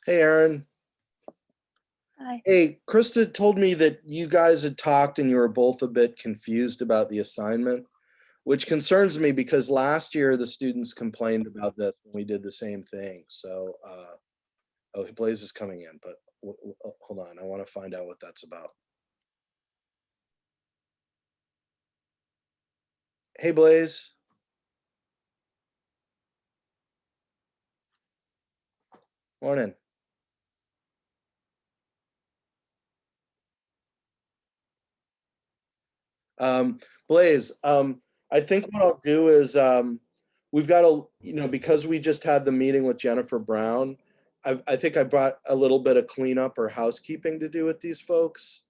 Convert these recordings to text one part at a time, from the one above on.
Hey, Aaron. Hi. Hey, Krista told me that you guys had talked and you were both a bit confused about the assignment, which concerns me because last year the students complained about this when we did the same thing. Oh, Blaze is coming in, but hold on. I want to find out what that's about. Hey, Blaze. Morning. Um, Blaze, I think what I'll do is we've got because we just had the meeting with Jennifer Brown, I think I brought a little bit of cleanup or housekeeping to do with these folks,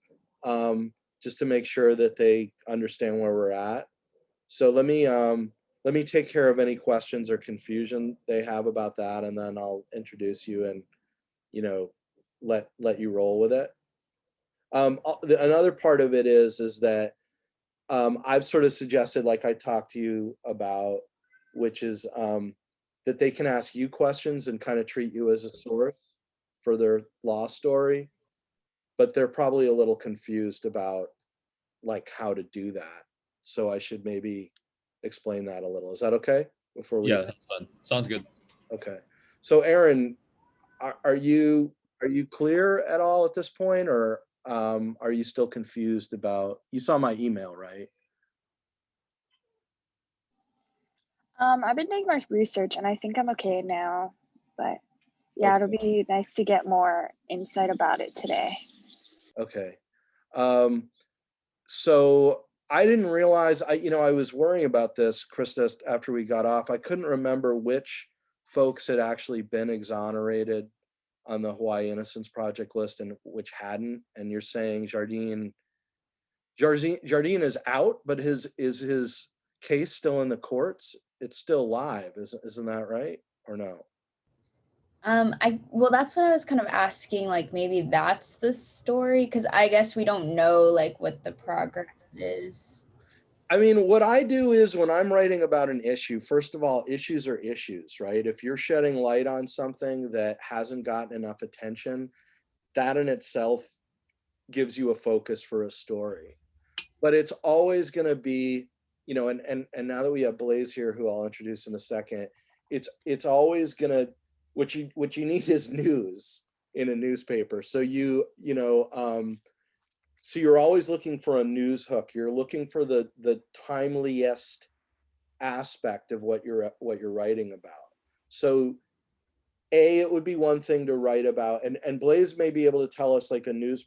just to make sure that they understand where we're at. So let me take care of any questions or confusion they have about that, and then I'll introduce you and you know let you roll with it. Another part of it is that I've sort of suggested, like I talked to you about, which is that they can ask you questions and kind of treat you as a source for their law story, but they're probably a little confused about like how to do that. So I should maybe explain that a little. Is that okay? Before we, Yeah, that's fun. Sounds good. okay. So Aaron, are you clear at all at this point, or are you still confused about? You saw my email, right? I've been doing more research and I think I'm okay now, but yeah, it'll Okay. be nice to get more insight about it today. Okay. Um, so I didn't realize I was worrying about this, Krista, after we got off. I couldn't remember which folks had actually been exonerated on the Hawaii Innocence Project list and which hadn't. And you're saying Jardine is out, but his case still in the courts? It's still live, isn't that right? Or no? Well, that's what I was kind of asking, like maybe that's the story, because I guess we don't know like what the progress is. I mean, what I do is when I'm writing about an issue, first of all, issues are issues, right? If you're shedding light on something that hasn't gotten enough attention, that in itself gives you a focus for a story. But it's always going to be, and now that we have Blaze here, who I'll introduce in a second, it's always going to, what you need is news in a newspaper. So so you're always looking for a news hook. You're looking for the timeliest aspect of what you're writing about. So it would be one thing to write about, and Blaze may be able to tell us like a news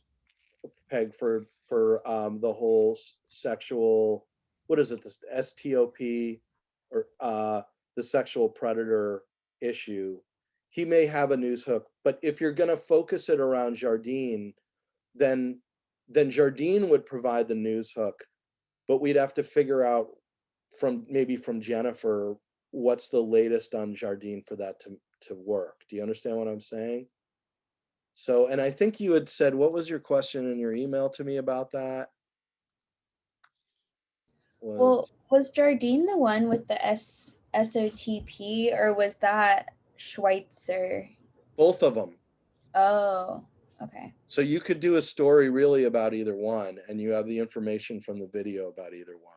peg for the whole sexual, what is it, this STOP, or the sexual predator issue. He may have a news hook, but if you're going to focus it around Jardine, then Jardine would provide the news hook, but we'd have to figure out from Jennifer what's the latest on Jardine for that to work. Do you understand what I'm saying? So, and I think you had said, what was your question in your email to me about that? Well, was Jardine the one with the SOTP, or was that Schweitzer? Both of them. Oh, okay. So you could do a story really about either one, and you have the information from the video about either one.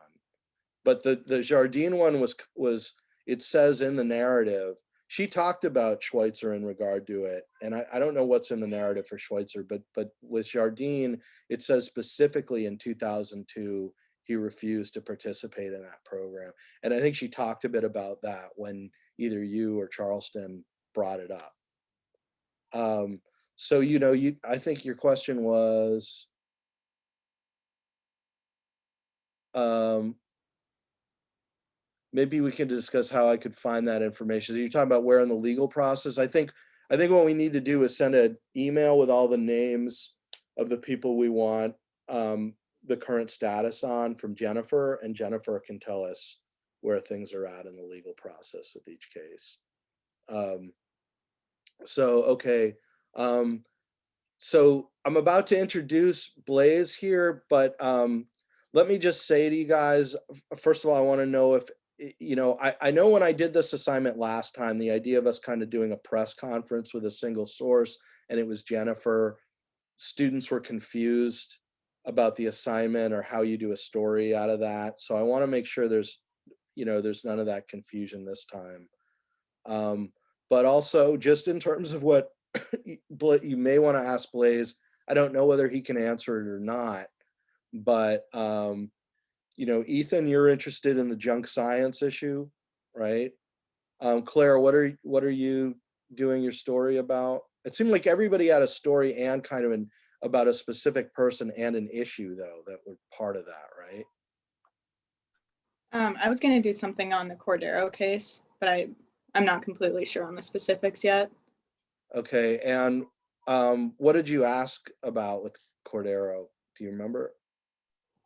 But the Jardine one was it says in the narrative, she talked about Schweitzer in regard to it, and I don't know what's in the narrative for Schweitzer, but with Jardine, it says specifically in 2002 he refused to participate in that program, and I think she talked a bit about that when either you or Charleston brought it up. So I think your question was, um, maybe we can discuss how I could find that information. So you're talking about where in the legal process? I think what we need to do is send an email with all the names of the people we want the current status on from Jennifer, and Jennifer can tell us where things are at in the legal process with each case. So, okay. So I'm about to introduce Blaze here, but let me just say to you guys, first of all, I want to know you know, I know when I did this assignment last time, the idea of us kind of doing a press conference with a single source, and it was Jennifer, students were confused about the assignment or how you do a story out of that. So I want to make sure there's, you know, there's none of that confusion this time. But also just in terms of what you may want to ask Blaze, I don't know whether he can answer it or not, but you know, Ethan, you're interested in the junk science issue, right? Claire, what are you doing your story about? It seemed like everybody had a story and kind of about a specific person and an issue though that were part of that, right? I was going to do something on the Cordero case, but I'm not completely sure on the specifics yet. Okay, and what did you ask about with Cordero? Do you remember?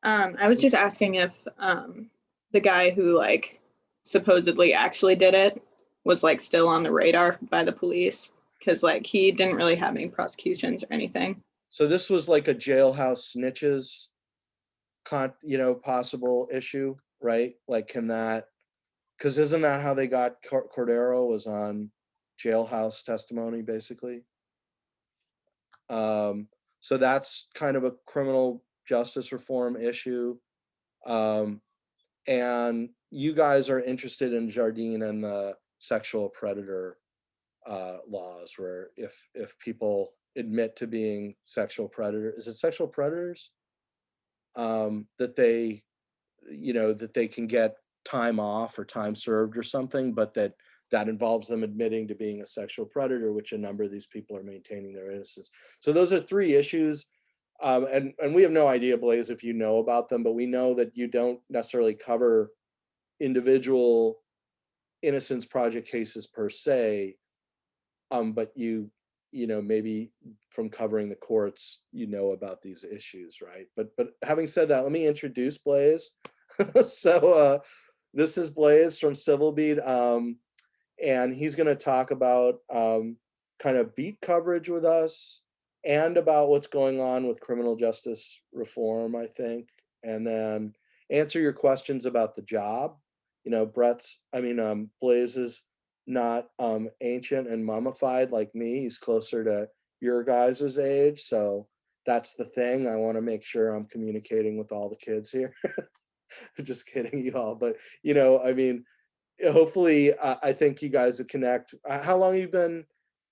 I was just asking if the guy who like supposedly actually did it was like still on the radar by the police, because like he didn't really have any prosecutions or anything. So this was like a jailhouse snitches, you know, possible issue, right? Like, can that? Because isn't that how they got Cordero, was on jailhouse testimony, basically? So that's kind of a criminal justice reform issue. And you guys are interested in Jardine and the sexual predator laws, where if people admit to being sexual predator, is it sexual predators? That they, you know, that they can get time off or time served or something, but that involves them admitting to being a sexual predator, which a number of these people are maintaining their innocence. So those are three issues. And we have no idea, Blaze, if you know about them, but we know that you don't necessarily cover individual Innocence Project cases per se, but you know, maybe from covering the courts, you know about these issues, right? But having said that, let me introduce Blaze. So this is Blaze from Civil Beat, and he's going to talk about kind of beat coverage with us and about what's going on with criminal justice reform, I think, and then answer your questions about the job. You know, Blaze is not ancient and mummified like me. He's closer to your guys' age, so that's the thing. I want to make sure I'm communicating with all the kids here. Just kidding, you all, but you know, I mean, hopefully, I think you guys would connect. How long have you been?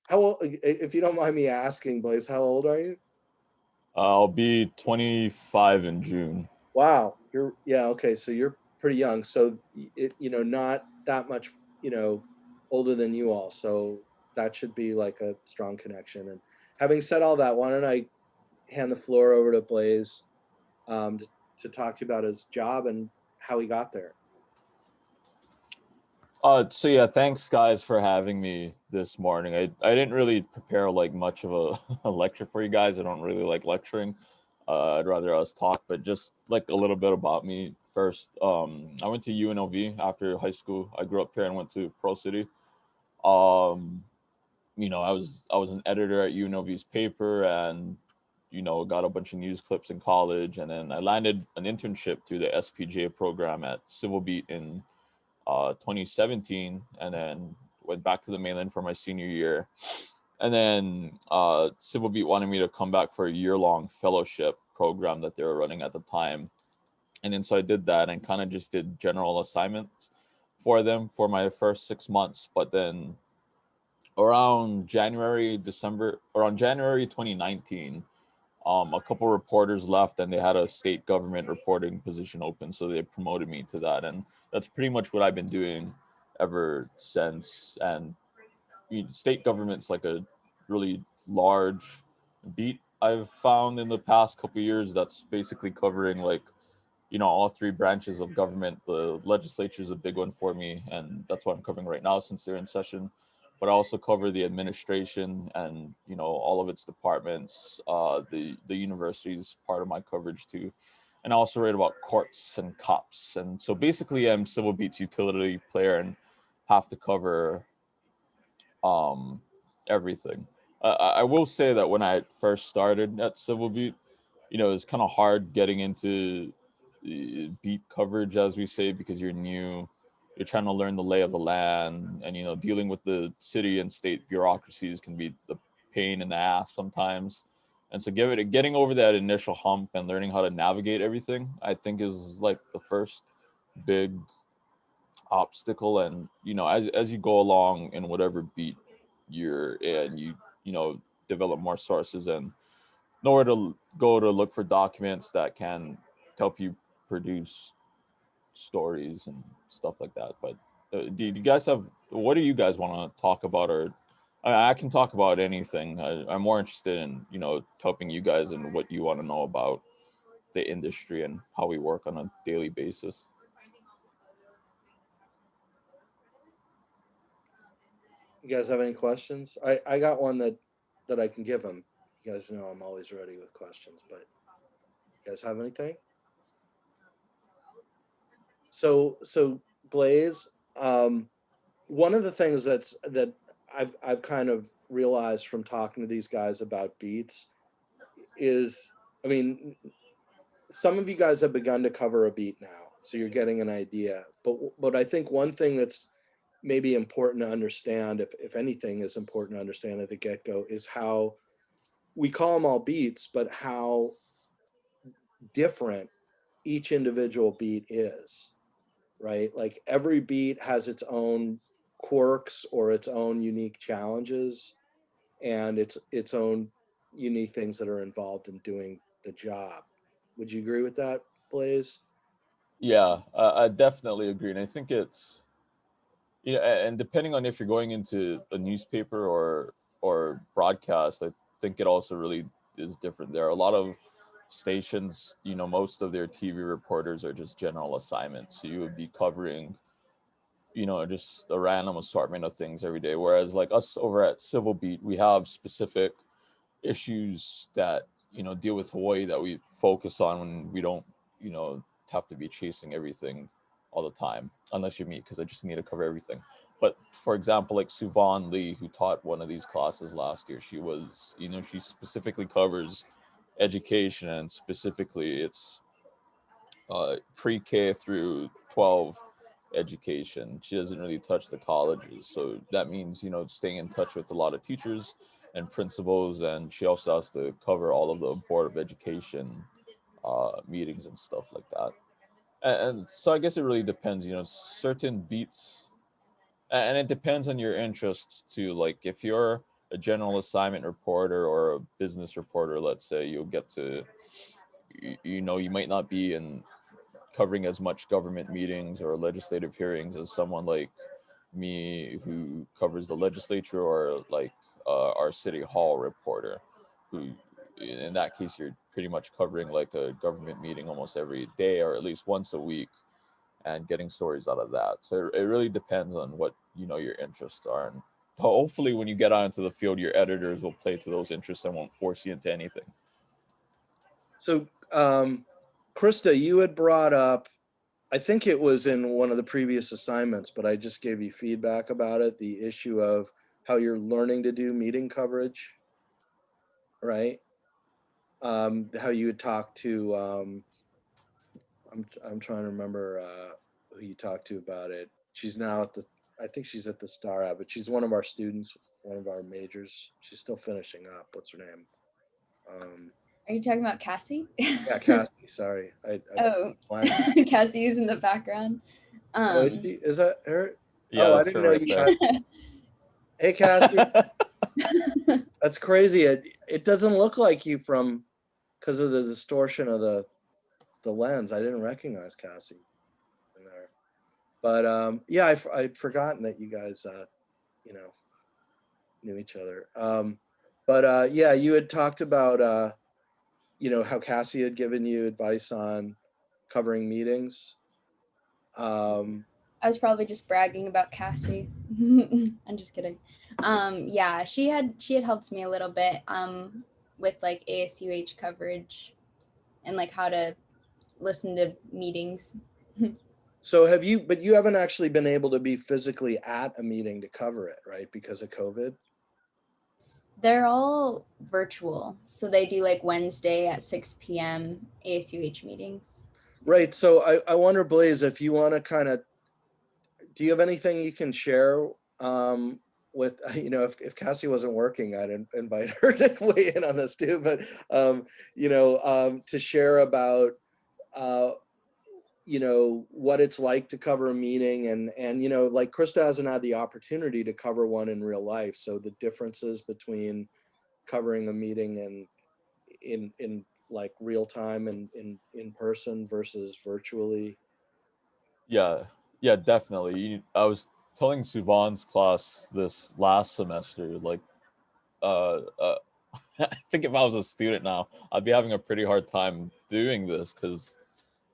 How old, if you don't mind me asking, Blaze? How old are you? I'll be 25 in June. Wow, yeah, okay, so you're pretty young. So you know, not that much, you know, older than you all. So that should be like a strong connection. And having said all that, why don't I hand the floor over to Blaze to talk to you about his job and how he got there. So yeah, thanks guys for having me this morning. I didn't really prepare like much of a lecture for you guys. I don't really like lecturing. I'd rather us talk, but just like a little bit about me first. I went to UNLV after high school. I grew up here and went to Pro City. You know, I was an editor at UNLV's paper, and you know, got a bunch of news clips in college, and then I landed an internship through the SPJ program at Civil Beat in 2017, and then went back to the mainland for my senior year. And then Civil Beat wanted me to come back for a year-long fellowship program that they were running at the time. And then so I did that and kind of just did general assignments for them for my first 6 months. But then around January 2019, a couple reporters left and they had a state government reporting position open, so they promoted me to that, and that's pretty much what I've been doing ever since. And state government's like a really large beat I've found in the past couple of years that's basically covering like, you know, all three branches of government. The legislature is a big one for me, and that's what I'm covering right now since they're in session. But I also cover the administration and, you know, all of its departments. The university's part of my coverage too, and I also write about courts and cops. And so basically, I'm Civil Beat's utility player and have to cover everything. I will say that when I first started at Civil Beat, you know, it's kind of hard getting into beat coverage, as we say, because you're new you're trying to learn the lay of the land, and dealing with the city and state bureaucracies can be the pain in the ass sometimes. And so getting over that initial hump and learning how to navigate everything, I think, is like the first big obstacle. And as you go along in whatever beat you're in, you develop more sources and know where to go to look for documents that can help you produce stories and stuff like that. But do you guys what do you guys want to talk about? Or I can talk about anything. I'm more interested in helping you guys and what you want to know about the industry and how we work on a daily basis. You guys have any questions? I got one that I can give them. You guys know I'm always ready with questions, but you guys have anything? So Blaze, one of the things that I've kind of realized from talking to these guys about beats is, I mean, some of you guys have begun to cover a beat now, so you're getting an idea. But I think one thing that's maybe important to understand, if anything is important to understand at the get-go, is how we call them all beats, but how different each individual beat is, right? Like every beat has its own quirks or its own unique challenges and its own unique things that are involved in doing the job. Would you agree with that, Blaze? Yeah, I definitely agree. And I think it's, and depending on if you're going into a newspaper or broadcast, I think it also really is different. There are a lot of stations, most of their TV reporters are just general assignments. So you would be covering, just a random assortment of things every day. Whereas like us over at Civil Beat, we have specific issues that, deal with Hawaii that we focus on when we don't, have to be chasing everything all the time, unless you're me, because I just need to cover everything. But for example, like Suvan Lee, who taught one of these classes last year, she was, she specifically covers education, and specifically it's pre-K through 12 education. She doesn't really touch the colleges. So that means, staying in touch with a lot of teachers and principals. And she also has to cover all of the Board of Education meetings and stuff like that. And so I guess it really depends, certain beats, and it depends on your interests too. Like if you're a general assignment reporter or a business reporter, let's say, you'll get to, you might not be in covering as much government meetings or legislative hearings as someone like me who covers the legislature, or like our city hall reporter, who in that case you're pretty much covering like a government meeting almost every day or at least once a week and getting stories out of that. So it really depends on what your interests are, and hopefully when you get out into the field your editors will play to those interests and won't force you into anything. So Krista, you had brought up, I think it was in one of the previous assignments, but I just gave you feedback about it, the issue of how you're learning to do meeting coverage, right? How you had talked to, I'm trying to remember who you talked to about it. She's now at I think she's at the Star App, but she's one of our students, one of our majors. She's still finishing up. What's her name? Are you talking about Cassie? Yeah, Cassie. Sorry, Oh, Cassie is in the background. Is that her? Yeah, oh, I that's didn't her know right you. there. Hey, Cassie. That's crazy. It doesn't look like you because of the distortion of the lens. I didn't recognize Cassie in there. But yeah, I'd forgotten that you guys knew each other. But yeah, you had talked about how Cassie had given you advice on covering meetings. I was probably just bragging about Cassie. I'm just kidding. Yeah, she had helped me a little bit with like ASUH coverage and like how to listen to meetings. So but you haven't actually been able to be physically at a meeting to cover it, right? Because of COVID? They're all virtual. So they do like Wednesday at 6 p.m. ASUH meetings. Right. So I wonder, Blaze, if you want to do you have anything you can share with, if Cassie wasn't working, I'd invite her to weigh in on this too, but, to share about, what it's like to cover a meeting and, like Krista hasn't had the opportunity to cover one in real life. So the differences between covering a meeting and in like real time and in person versus virtually. Yeah, definitely. I was telling Suvan's class this last semester, like, I think if I was a student now, I'd be having a pretty hard time doing this because,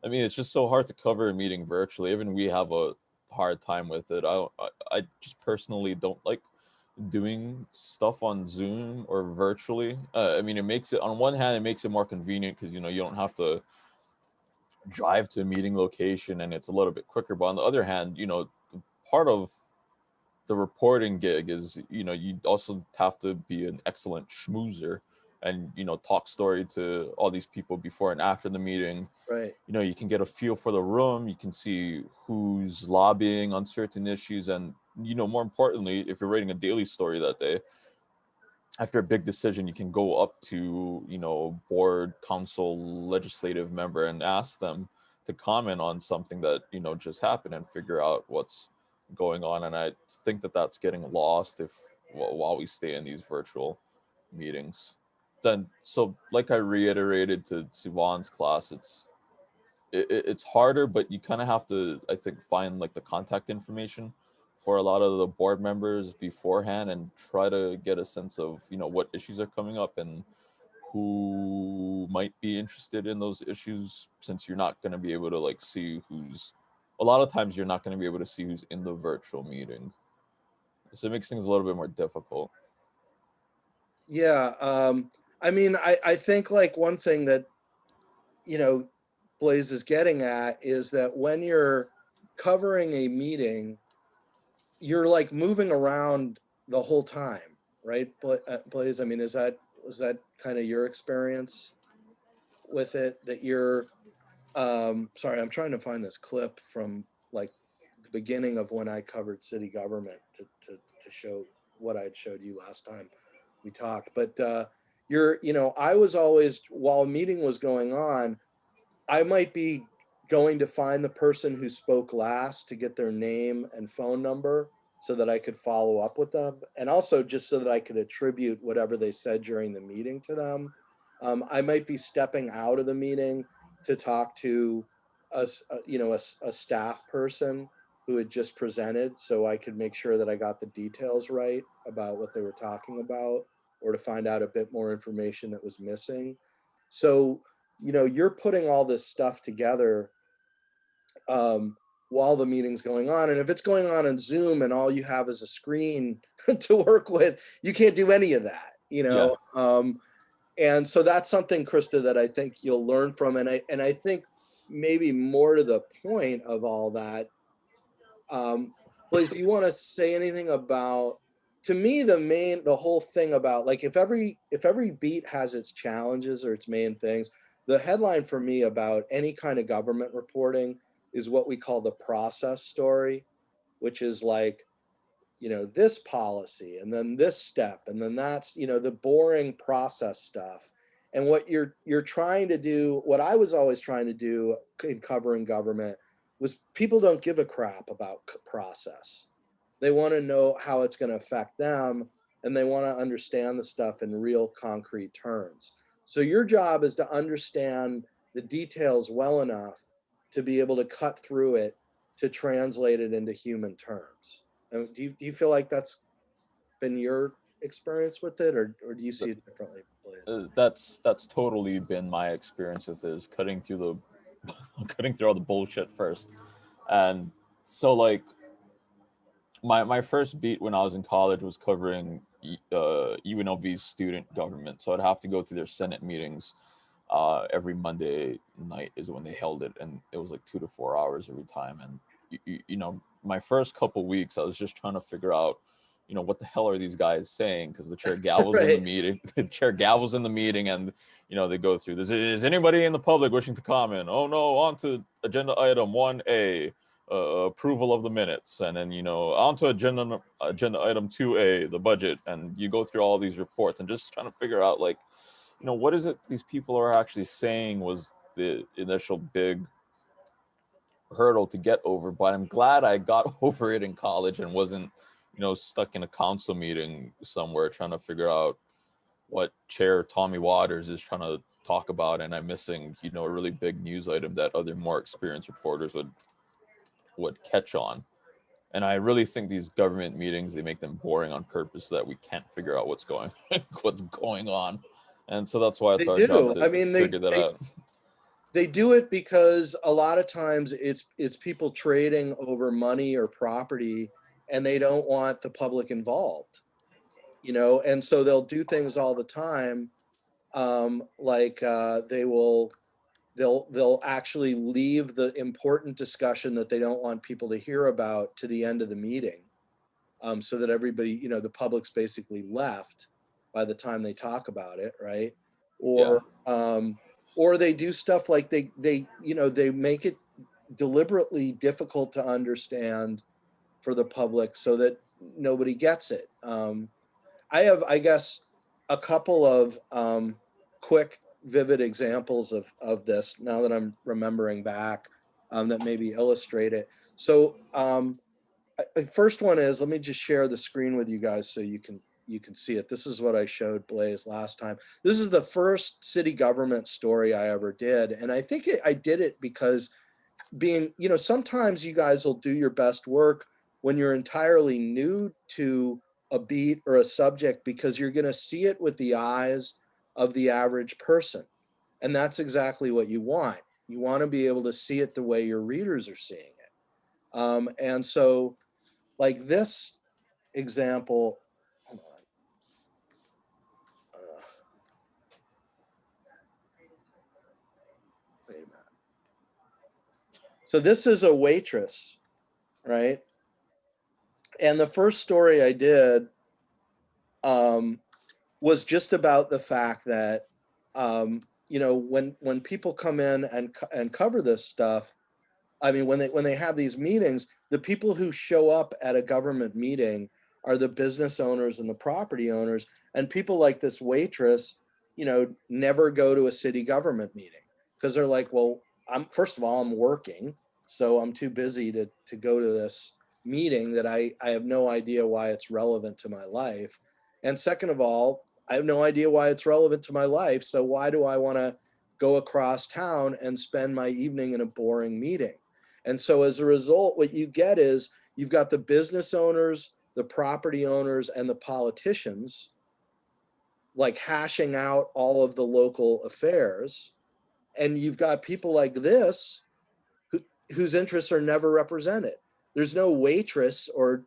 I mean, it's just so hard to cover a meeting virtually. Even we have a hard time with it. I just personally don't like doing stuff on Zoom or virtually. I mean, it makes it, on one hand, it makes it more convenient because, you don't have to drive to a meeting location and it's a little bit quicker. But on the other hand, part of the reporting gig is, you also have to be an excellent schmoozer and, talk story to all these people before and after the meeting. Right. You can get a feel for the room, you can see who's lobbying on certain issues, and, more importantly, if you're writing a daily story that day, after a big decision, you can go up to, board, council, legislative member and ask them to comment on something that, just happened and figure out what's going on. And I think that that's getting lost while we stay in these virtual meetings. Then, so like I reiterated to Suvan's class, it's harder, but you kind of have to, I think, find like the contact information for a lot of the board members beforehand and try to get a sense of, what issues are coming up and who might be interested in those issues, since you're not going to be able to like see a lot of times you're not going to be able to see who's in the virtual meeting. So it makes things a little bit more difficult. Yeah. I mean, I think like one thing that, Blaze is getting at is that when you're covering a meeting, you're like moving around the whole time, right? Blaze, I mean, was that kind of your experience with it, that you're, sorry, I'm trying to find this clip from like the beginning of when I covered city government to show what I'd showed you last time we talked. But I was always, while a meeting was going on, I might be going to find the person who spoke last to get their name and phone number so that I could follow up with them. And also just so that I could attribute whatever they said during the meeting to them. I might be stepping out of the meeting to talk to a staff person who had just presented, so I could make sure that I got the details right about what they were talking about, or to find out a bit more information that was missing. So, you're putting all this stuff together while the meeting's going on. And if it's going on Zoom and all you have is a screen to work with, you can't do any of that, Yeah. And so that's something, Krista, that I think you'll learn from. And I think maybe more to the point of all that, Blaze, do you want to say anything about, to me, the whole thing about, like, if every beat has its challenges or its main things, the headline for me about any kind of government reporting is what we call the process story, which is like, this policy and then this step, and then that's, the boring process stuff. And what you're trying to do, what I was always trying to do in covering government, was people don't give a crap about process. They want to know how it's going to affect them, and they want to understand the stuff in real concrete terms. So your job is to understand the details well enough to be able to cut through it, to translate it into human terms. Do you feel like that's been your experience with it, or do you see it differently, Blaze? That's totally been my experience with this, cutting through all the bullshit first. And so like my first beat when I was in college was covering UNLV's student government. So I'd have to go to their Senate meetings every Monday night is when they held it, and it was like 2 to 4 hours every time. And my first couple weeks I was just trying to figure out, what the hell are these guys saying, because the chair gavels Right. in the meeting. The chair gavels in the meeting, and they go through this. Is anybody in the public wishing to comment? Oh no, on to agenda item 1A. approval of the minutes, and then on to agenda item 2A, the budget, and you go through all these reports and just trying to figure out like, what is it these people are actually saying was the initial big hurdle to get over. But I'm glad I got over it in college and wasn't stuck in a council meeting somewhere trying to figure out what Chair Tommy Waters is trying to talk about, and I'm missing a really big news item that other more experienced reporters would catch on. And I really think these government meetings, they make them boring on purpose so that we can't figure out what's going on. And so that's why it's They our job do. to I mean, figure that out. they do it because a lot of times it's people trading over money or property, and they don't want the public involved, and so they'll do things all the time, like they'll actually leave the important discussion that they don't want people to hear about to the end of the meeting, so that everybody, the public's basically left by the time they talk about it, right? Or they do stuff like they make it deliberately difficult to understand for the public so that nobody gets it. I have, I guess, a couple of quick, vivid examples of this now that I'm remembering back, that maybe illustrate it. So first one is, let me just share the screen with you guys so you can see it. This is what I showed Blaze last time. This is the first city government story I ever did. And I think I did it because sometimes you guys will do your best work when you're entirely new to a beat or a subject, because you're going to see it with the eyes of the average person. And that's exactly what you want. You want to be able to see it the way your readers are seeing it. And so like this example, hold on. Wait a minute. So this is a waitress, right? And the first story I did was just about the fact that, when people come in and cover this stuff, I mean, when they have these meetings, the people who show up at a government meeting are the business owners and the property owners, and people like this waitress, never go to a city government meeting because they're like, well, first of all, I'm working, so I'm too busy to go to this meeting that I have no idea why it's relevant to my life. And second of all, I have no idea why it's relevant to my life. So why do I want to go across town and spend my evening in a boring meeting? And so as a result, what you get is you've got the business owners, the property owners, and the politicians like hashing out all of the local affairs. And you've got people like this whose interests are never represented. There's no waitress or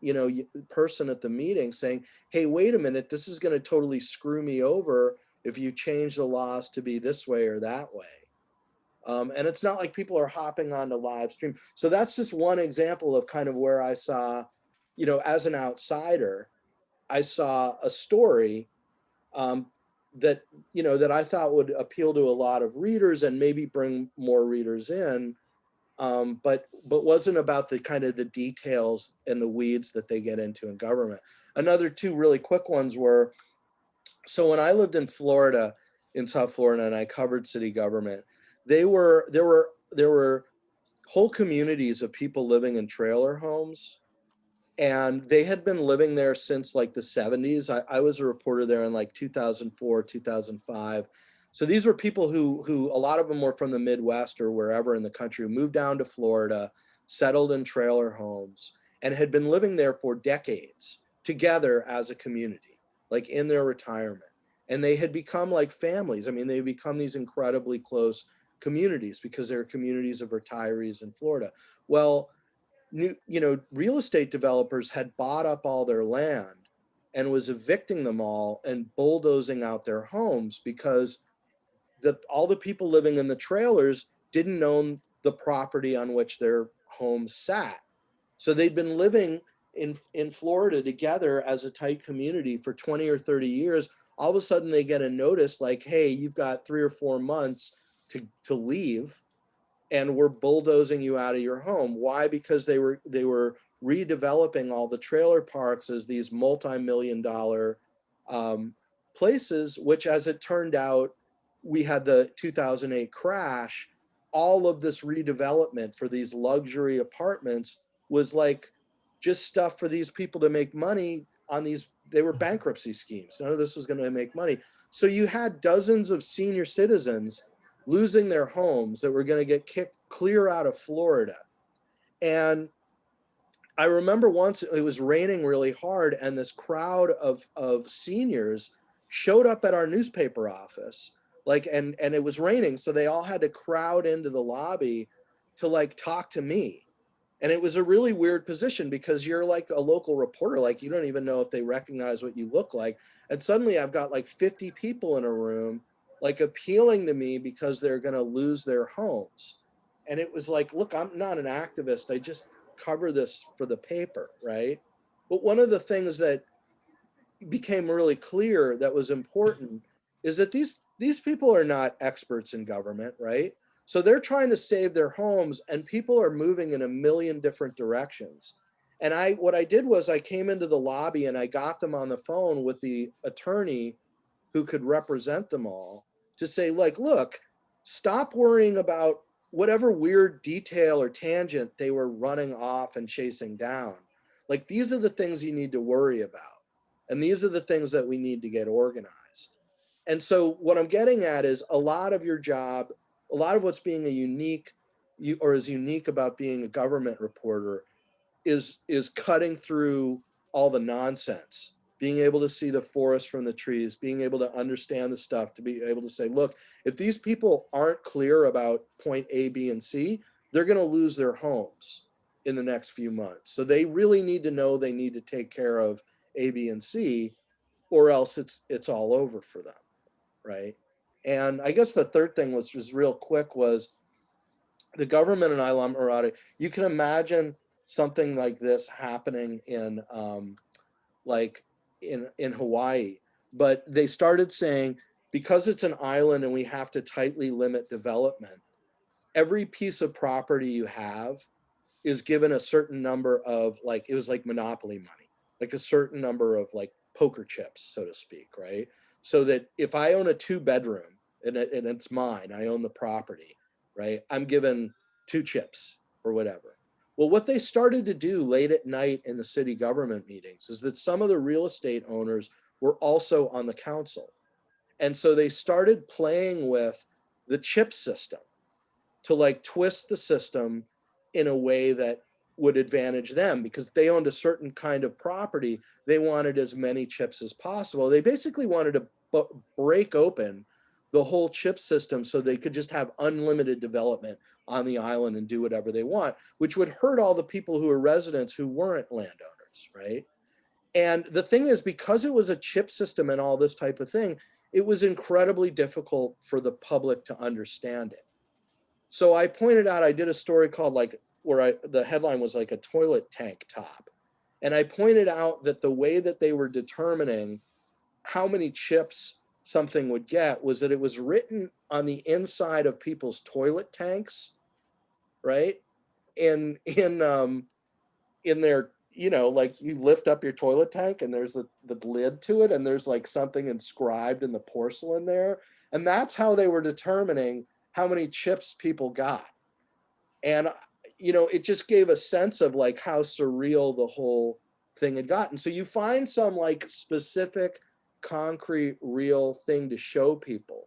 person at the meeting saying, hey, wait a minute, this is going to totally screw me over if you change the laws to be this way or that way. And it's not like people are hopping on to live stream. So that's just one example of kind of where I saw, as an outsider, I saw a story that I thought would appeal to a lot of readers and maybe bring more readers in, but wasn't about the kind of the details and the weeds that they get into in government. Another two really quick ones were, so when I lived in Florida, in South Florida, and I covered city government, there were whole communities of people living in trailer homes, and they had been living there since like the 70s. I was a reporter there in like 2004, 2005. So these were people who a lot of them were from the Midwest or wherever in the country, who moved down to Florida, settled in trailer homes, and had been living there for decades together as a community, like in their retirement. And they had become like families. I mean, they become these incredibly close communities because they're communities of retirees in Florida. Well, real estate developers had bought up all their land and was evicting them all and bulldozing out their homes because all the people living in the trailers didn't own the property on which their homes sat. So they'd been living in Florida together as a tight community for 20 or 30 years. All of a sudden they get a notice like, hey, you've got 3 or 4 months to leave. and we're bulldozing you out of your home. Why? Because they were redeveloping all the trailer parks as these multi-million-dollar places, which, as it turned out, we had the 2008 crash. All of this redevelopment for these luxury apartments was like just stuff for these people to make money on these. They were bankruptcy schemes. None of this was going to make money. So you had dozens of senior citizens losing their homes that were going to get kicked clear out of Florida. And I remember once it was raining really hard, and this crowd of seniors showed up at our newspaper office, like, and it was raining, so they all had to crowd into the lobby to like talk to me. And it was a really weird position because you're like a local reporter, like you don't even know if they recognize what you look like. And suddenly I've got like 50 people in a room, like appealing to me because they're going to lose their homes. And it was like, look, I'm not an activist. I just cover this for the paper, right? But one of the things that became really clear that was important is that these people are not experts in government, right? So they're trying to save their homes, and people are moving in a million different directions. And what I did was I came into the lobby and I got them on the phone with the attorney who could represent them all to say, like, look, stop worrying about whatever weird detail or tangent they were running off and chasing down. Like, these are the things you need to worry about. And these are the things that we need to get organized. And so what I'm getting at is a lot of your job, a lot of what's being is unique about being a government reporter is cutting through all the nonsense, being able to see the forest from the trees, being able to understand the stuff, to be able to say, look, if these people aren't clear about point A, B, and C, they're going to lose their homes in the next few months. So they really need to know they need to take care of A, B, and C, or else it's all over for them, right? And I guess the third thing was just real quick was the government in Isla Mirada. You can imagine something like this happening in like in Hawaii, but they started saying, because it's an island and we have to tightly limit development, every piece of property you have is given a certain number of, like, it was like monopoly money, like a certain number of like poker chips, so to speak, right? So that if I own a 2-bedroom and it's mine, I own the property, right? I'm given 2 chips or whatever. Well, what they started to do late at night in the city government meetings is that some of the real estate owners were also on the council. And so they started playing with the chip system to like twist the system in a way that would advantage them, because they owned a certain kind of property. They wanted as many chips as possible. They basically wanted to break open the whole chip system so they could just have unlimited development on the island and do whatever they want, which would hurt all the people who are residents who weren't landowners, right? And the thing is, because it was a chip system and all this type of thing, it was incredibly difficult for the public to understand it. So I pointed out, I did a story called like, the headline was like a toilet tank top. And I pointed out that the way that they were determining how many chips something would get was that it was written on the inside of people's toilet tanks, right? In their, like, you lift up your toilet tank and there's the lid to it, and there's like something inscribed in the porcelain there. And that's how they were determining how many chips people got. And, it just gave a sense of like how surreal the whole thing had gotten. So you find some like specific, concrete, real thing to show people,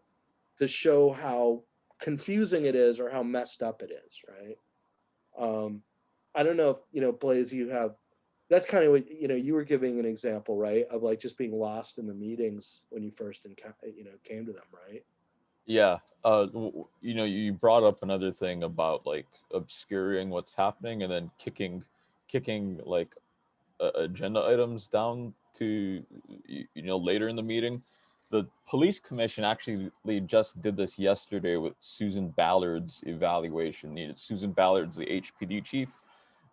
to show how confusing it is or how messed up it is, right? I don't know if, Blaze, that's kind of what, you were giving an example, right? Of like just being lost in the meetings when you first came to them, right? Yeah. You brought up another thing about like obscuring what's happening and then kicking like agenda items down to later in the meeting. The police commission actually just did this yesterday with Susan Ballard's evaluation. Susan Ballard's the HPD chief.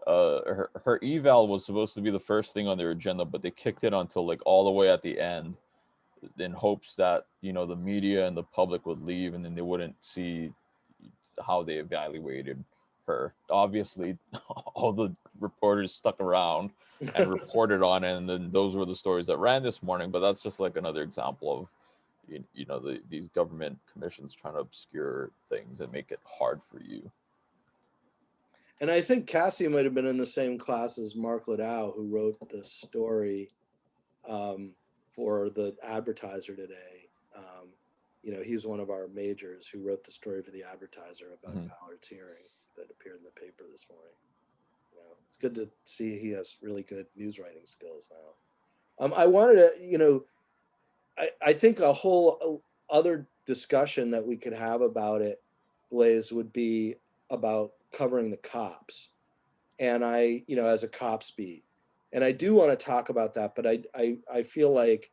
Her eval was supposed to be the first thing on their agenda, but they kicked it until like all the way at the end, in hopes that the media and the public would leave and then they wouldn't see how they evaluated her. Obviously, all the reporters stuck around and reported on it, and then those were the stories that ran this morning. But that's just like another example of these government commissions trying to obscure things and make it hard for you. And I think Cassie might have been in the same class as Mark Ladau, who wrote the story for the Advertiser today. He's one of our majors who wrote the story for the Advertiser about Ballard's hearing that appeared in the paper this morning. It's good to see he has really good news writing skills now. I wanted to, I think a whole other discussion that we could have about it, Blaze, would be about covering the cops. And as a cops beat. And I do want to talk about that, but I feel like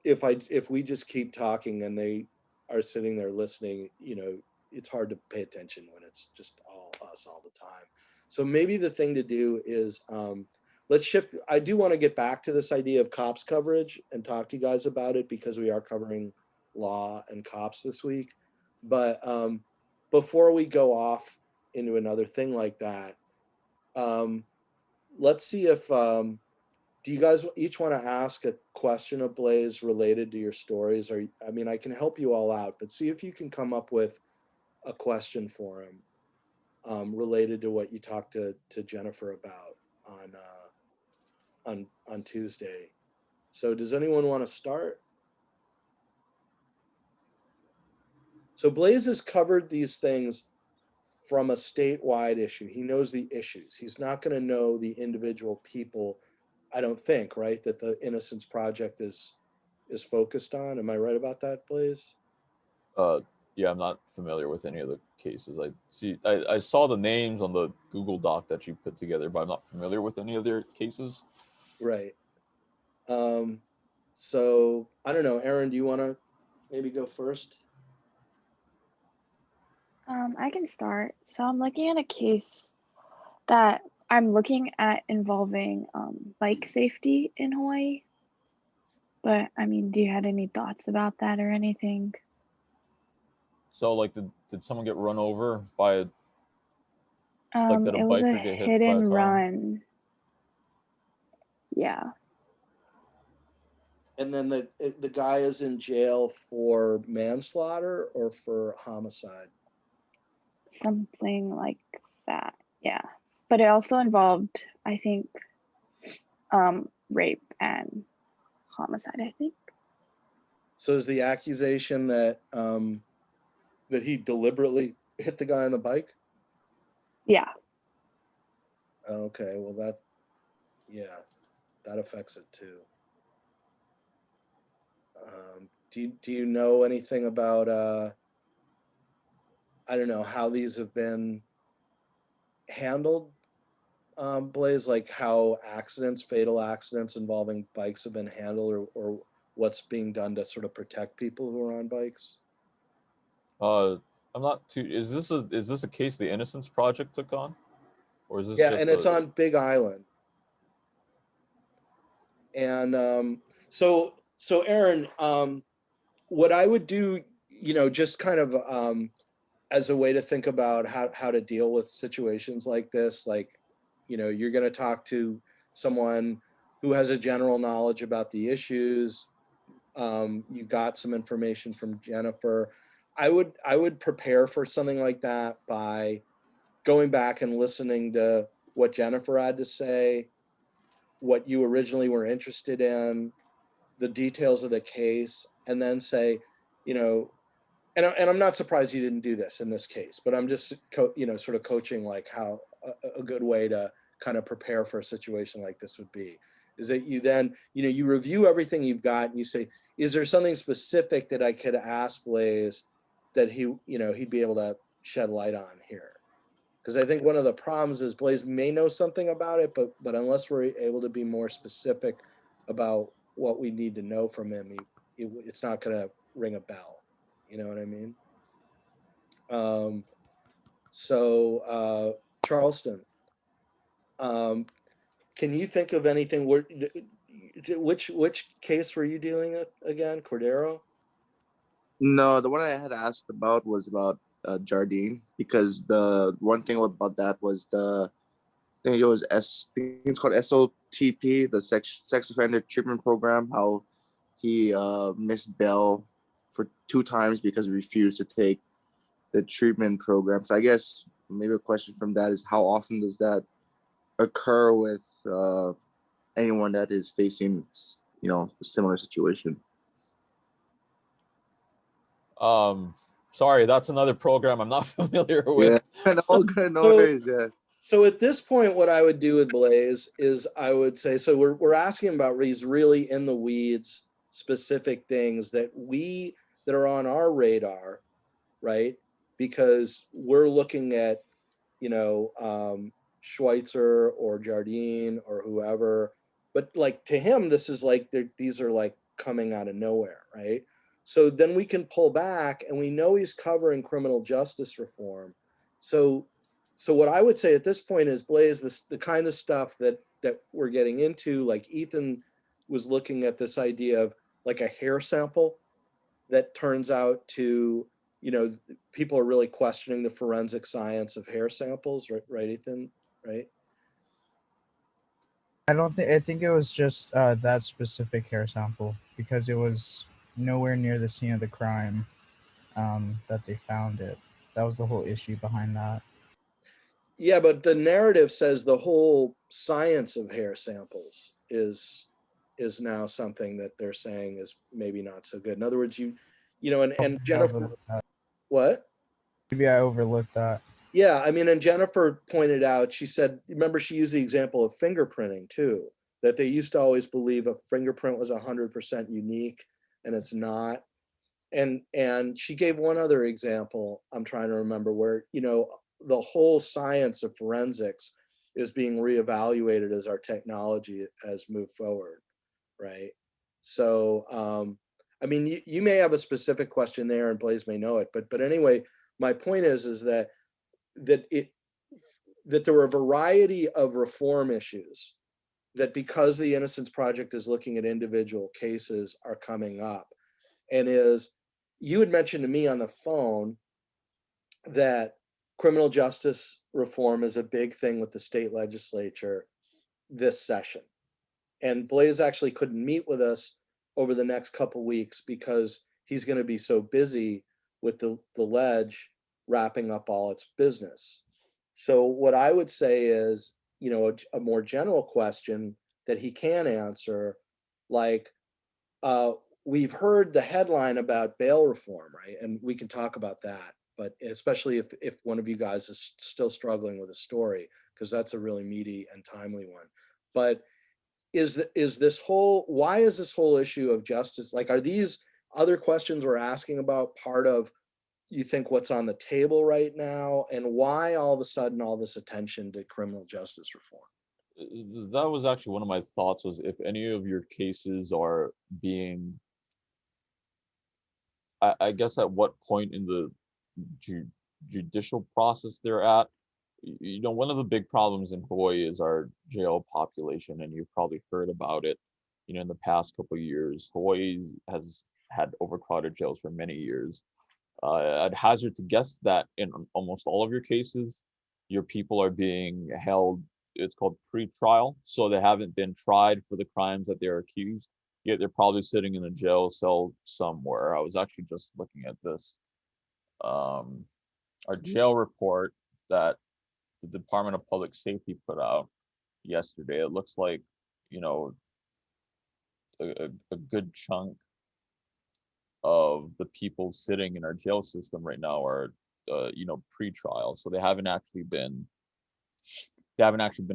if we just keep talking and they are sitting there listening, it's hard to pay attention when it's just all us all the time. So maybe the thing to do is let's shift. I do want to get back to this idea of cops coverage and talk to you guys about it, because we are covering law and cops this week. But before we go off into another thing like that, let's see if do you guys each want to ask a question of Blaze related to your stories? Or I can help you all out, but see if you can come up with a question for him related to what you talked to Jennifer about on Tuesday. So does anyone want to start? So Blaze has covered these things from a statewide issue. He knows the issues. He's not going to know the individual people, I don't think, right, that the Innocence Project is focused on. Am I right about that, Blaze? Yeah, I'm not familiar with any of the cases. I saw the names on the Google Doc that you put together, but I'm not familiar with any of their cases. Right. So I don't know, Aaron, do you want to maybe go first? I can start. So I'm looking at a case that I'm looking at involving bike safety in Hawaii. But do you have any thoughts about that or anything? So, like, did someone get run over by a did a It was a biker get hit hit by a and car? run. Yeah. And then the guy is in jail for manslaughter or for homicide? Something like that. Yeah. But it also involved, I think, rape and homicide, I think. So is the accusation that that he deliberately hit the guy on the bike? Yeah. Okay, well that affects it too. Do you know anything about I don't know how these have been handled, Blaze, like how fatal accidents involving bikes have been handled, or what's being done to sort of protect people who are on bikes? I'm not too. Is this a case the Innocence Project took on, or is this Yeah, just and it's on Big Island. And so Aaron, what I would do, just kind of as a way to think about how to deal with situations like this, like, you're going to talk to someone who has a general knowledge about the issues. You got some information from Jennifer. I would prepare for something like that by going back and listening to what Jennifer had to say, what you originally were interested in, the details of the case, and then say, and I'm not surprised you didn't do this in this case, but I'm just, sort of coaching like how a good way to kind of prepare for a situation like this would be, is that you then, you review everything you've got and you say, is there something specific that I could ask Blaze that he'd be able to shed light on here? Because I think one of the problems is Blaze may know something about it, but unless we're able to be more specific about what we need to know from him, it's not going to ring a bell. You know what I mean? Charleston, can you think of anything? Which case were you dealing with again? Cordero? No, the one I had asked about was about Jardine, because the one thing about that was I think it was I think it's called SOTP, the sex offender treatment program. How he missed bail for 2 times because he refused to take the treatment program. So I guess maybe a question from that is, how often does that occur with anyone that is facing, a similar situation? Sorry, that's another program I'm not familiar with. Yeah, no good, no So- worries. Yeah. So at this point, what I would do with Blaze is I would say, so we're asking about these really in the weeds specific things that are on our radar, right? Because we're looking at, Schweitzer or Jardine or whoever, but like to him, this is like these are like coming out of nowhere, right? So then we can pull back, and we know he's covering criminal justice reform. So what I would say at this point is, Blaze, the kind of stuff that we're getting into, like Ethan was looking at this idea of like a hair sample that turns out to, people are really questioning the forensic science of hair samples, right, Ethan? Right? I think it was just that specific hair sample, because it was nowhere near the scene of the crime that they found it. That was the whole issue behind that. Yeah, but the narrative says the whole science of hair samples is now something that they're saying is maybe not so good. In other words, and Jennifer, what? Maybe I overlooked that. Yeah, I mean, and Jennifer pointed out, she said, remember, she used the example of fingerprinting too, that they used to always believe a fingerprint was 100% unique, and it's not. And she gave one other example, I'm trying to remember, where, the whole science of forensics is being reevaluated as our technology has moved forward, right? So, I mean, you may have a specific question there, and Blaze may know it, but anyway, my point is that there were a variety of reform issues that, because the Innocence Project is looking at individual cases, are coming up. And you had mentioned to me on the phone that criminal justice reform is a big thing with the state legislature this session. And Blaze actually couldn't meet with us over the next couple weeks because he's going to be so busy with the ledge wrapping up all its business. So what I would say is, a more general question that he can answer, like, we've heard the headline about bail reform, right? And we can talk about that, but especially if one of you guys is still struggling with a story, because that's a really meaty and timely one. But why is this whole issue of justice, like, are these other questions we're asking about part of, you think, what's on the table right now, and why all of a sudden all this attention to criminal justice reform? That was actually one of my thoughts, was if any of your cases are being, I guess, at what point in the judicial process they're at. One of the big problems in Hawaii is our jail population, and you've probably heard about it. In the past couple of years, Hawaii has had overcrowded jails for many years. I'd hazard to guess that in almost all of your cases, your people are being held, it's called pre-trial, so they haven't been tried for the crimes that they're accused, yet they're probably sitting in a jail cell somewhere. I was actually just looking at this. Our jail report that the Department of Public Safety put out yesterday, it looks like, a good chunk of the people sitting in our jail system right now are, pre-trial. So they haven't actually been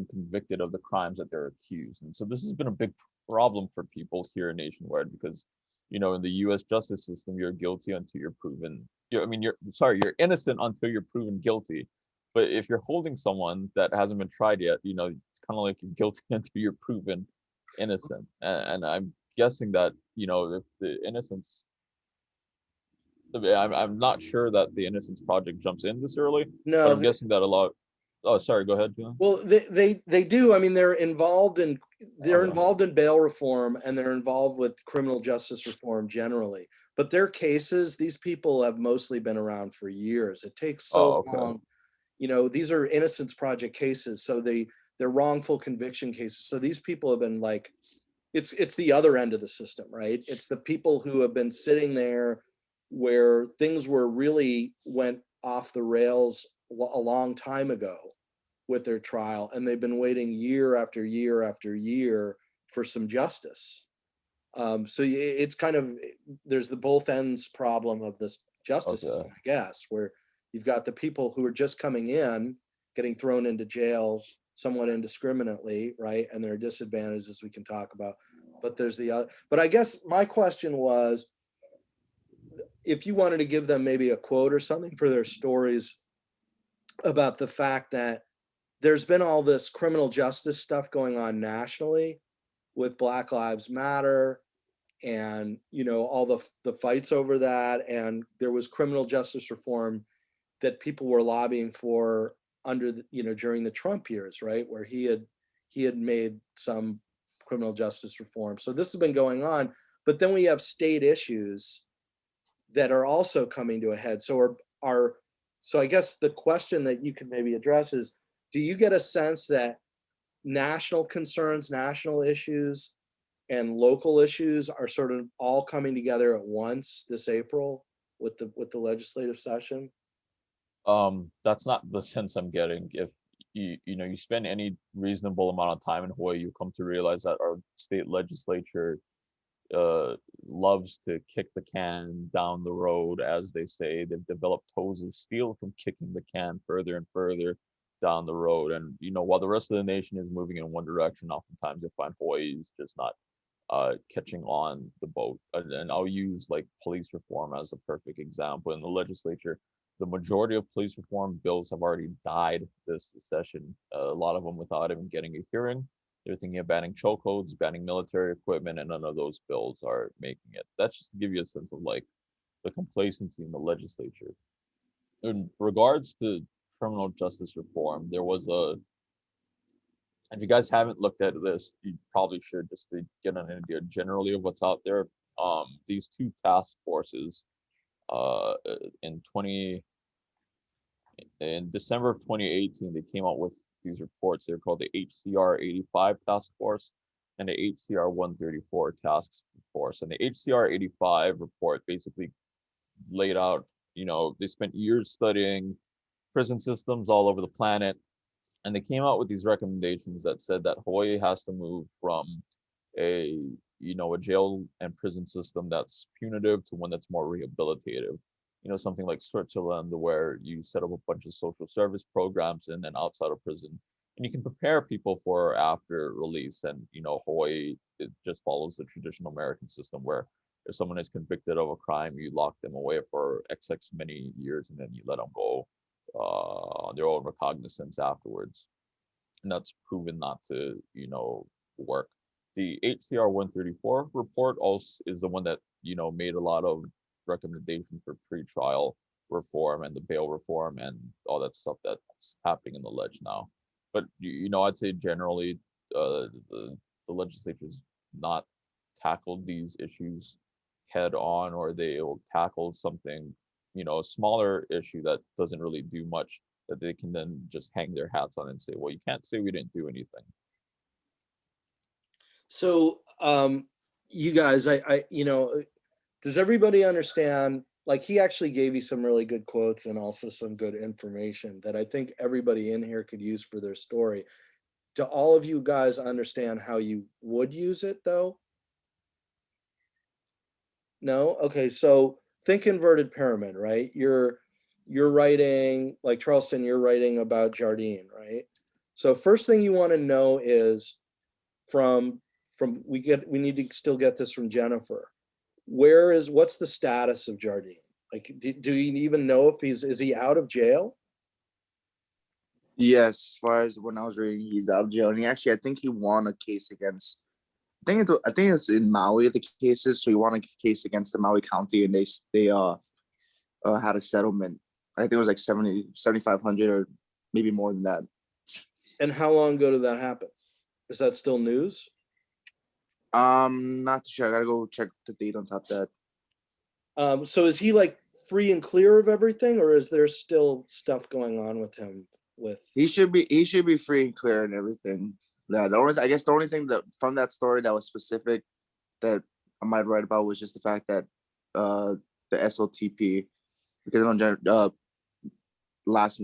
convicted of the crimes that they're accused. And so this has been a big problem for people here nationwide, because, in the U.S. justice system, you're guilty until you're proven. You're innocent until you're proven guilty. But if you're holding someone that hasn't been tried yet, it's kind of like you're guilty until you're proven innocent. And I'm guessing that, if the innocence, I'm not sure that the Innocence Project jumps in this early, but No, I'm guessing that a lot. Oh, sorry. Go ahead, John. Well, they do. I mean, they're involved in Okay. bail reform, and they're involved with criminal justice reform generally. But their cases, these people have mostly been around for years. It takes so Oh, okay. long. These are Innocence Project cases, so they're wrongful conviction cases. So these people have been like, it's the other end of the system, right? It's the people who have been sitting there where things really went off the rails a long time ago with their trial, and they've been waiting year after year after year for some justice. So it's kind of, there's the both ends problem of this justice Okay. system, I guess, where you've got the people who are just coming in, getting thrown into jail somewhat indiscriminately, right? And there are disadvantages we can talk about, but there's the other. But I guess my question was, if you wanted to give them maybe a quote or something for their stories about the fact that there's been all this criminal justice stuff going on nationally with Black Lives Matter, and all the fights over that, and there was criminal justice reform that people were lobbying for under during the Trump years, right, where he had made some criminal justice reform. So this has been going on, but then we have state issues that are also coming to a head. So I guess the question that you can maybe address is, do you get a sense that national concerns, national issues, and local issues are sort of all coming together at once this April with the legislative session? That's not the sense I'm getting. If you spend any reasonable amount of time in Hawaii, you come to realize that our state legislature loves to kick the can down the road, as they say. They've developed toes of steel from kicking the can further and further down the road. And while the rest of the nation is moving in one direction, oftentimes you find Hawaii is just not catching on the boat. And I'll use like police reform as a perfect example. In the legislature, the majority of police reform bills have already died this session, a lot of them without even getting a hearing. They're thinking of banning chokeholds, banning military equipment, and none of those bills are making it. That's just to give you a sense of like the complacency in the legislature. In regards to criminal justice reform, there was if you guys haven't looked at this, you probably should, just to get an idea generally of what's out there. These two task forces, uh, in 20 in December of 2018, they came out with these reports. They're called the HCR 85 task force and the HCR 134 task force. And the HCR 85 report basically laid out, they spent years studying prison systems all over the planet, and they came out with these recommendations that said that Hawaii has to move from a a jail and prison system that's punitive to one that's more rehabilitative. Something like Switzerland, where you set up a bunch of social service programs in and outside of prison, and you can prepare people for after release. And Hawaii, it just follows the traditional American system, where if someone is convicted of a crime, you lock them away for XX many years, and then you let them go on their own recognizance afterwards. And that's proven not to, work. The HCR 134 report also is the one that, made a lot of recommendations for pretrial reform and the bail reform and all that stuff that's happening in the ledge now. But, I'd say generally the legislature's not tackled these issues head on, or they will tackle something, a smaller issue that doesn't really do much, that they can then just hang their hats on and say, well, you can't say we didn't do anything. So you guys, does everybody understand, like, he actually gave you some really good quotes and also some good information that I think everybody in here could use for their story. Do all of you guys understand how you would use it though? No? Okay, so think inverted pyramid, right? You're writing, like Charleston, you're writing about Jardine, right? So first thing you want to know is from we need to still get this from Jennifer. What's the status of Jardine? Like, do you even know if is he out of jail? Yes, as far as when I was reading, he's out of jail, and I think he won a case against. I think it's in Maui, the cases. So he won a case against the Maui County, and they had a settlement. I think it was like 7,500 or maybe more than that. And how long ago did that happen? Is that still news? Not too sure. I gotta go check the date on top of that. So is he like free and clear of everything, or is there still stuff going on with him? He should be free and clear and everything. Yeah, I guess the only thing that from that story that was specific that I might write about was just the fact that the SOTP, because on last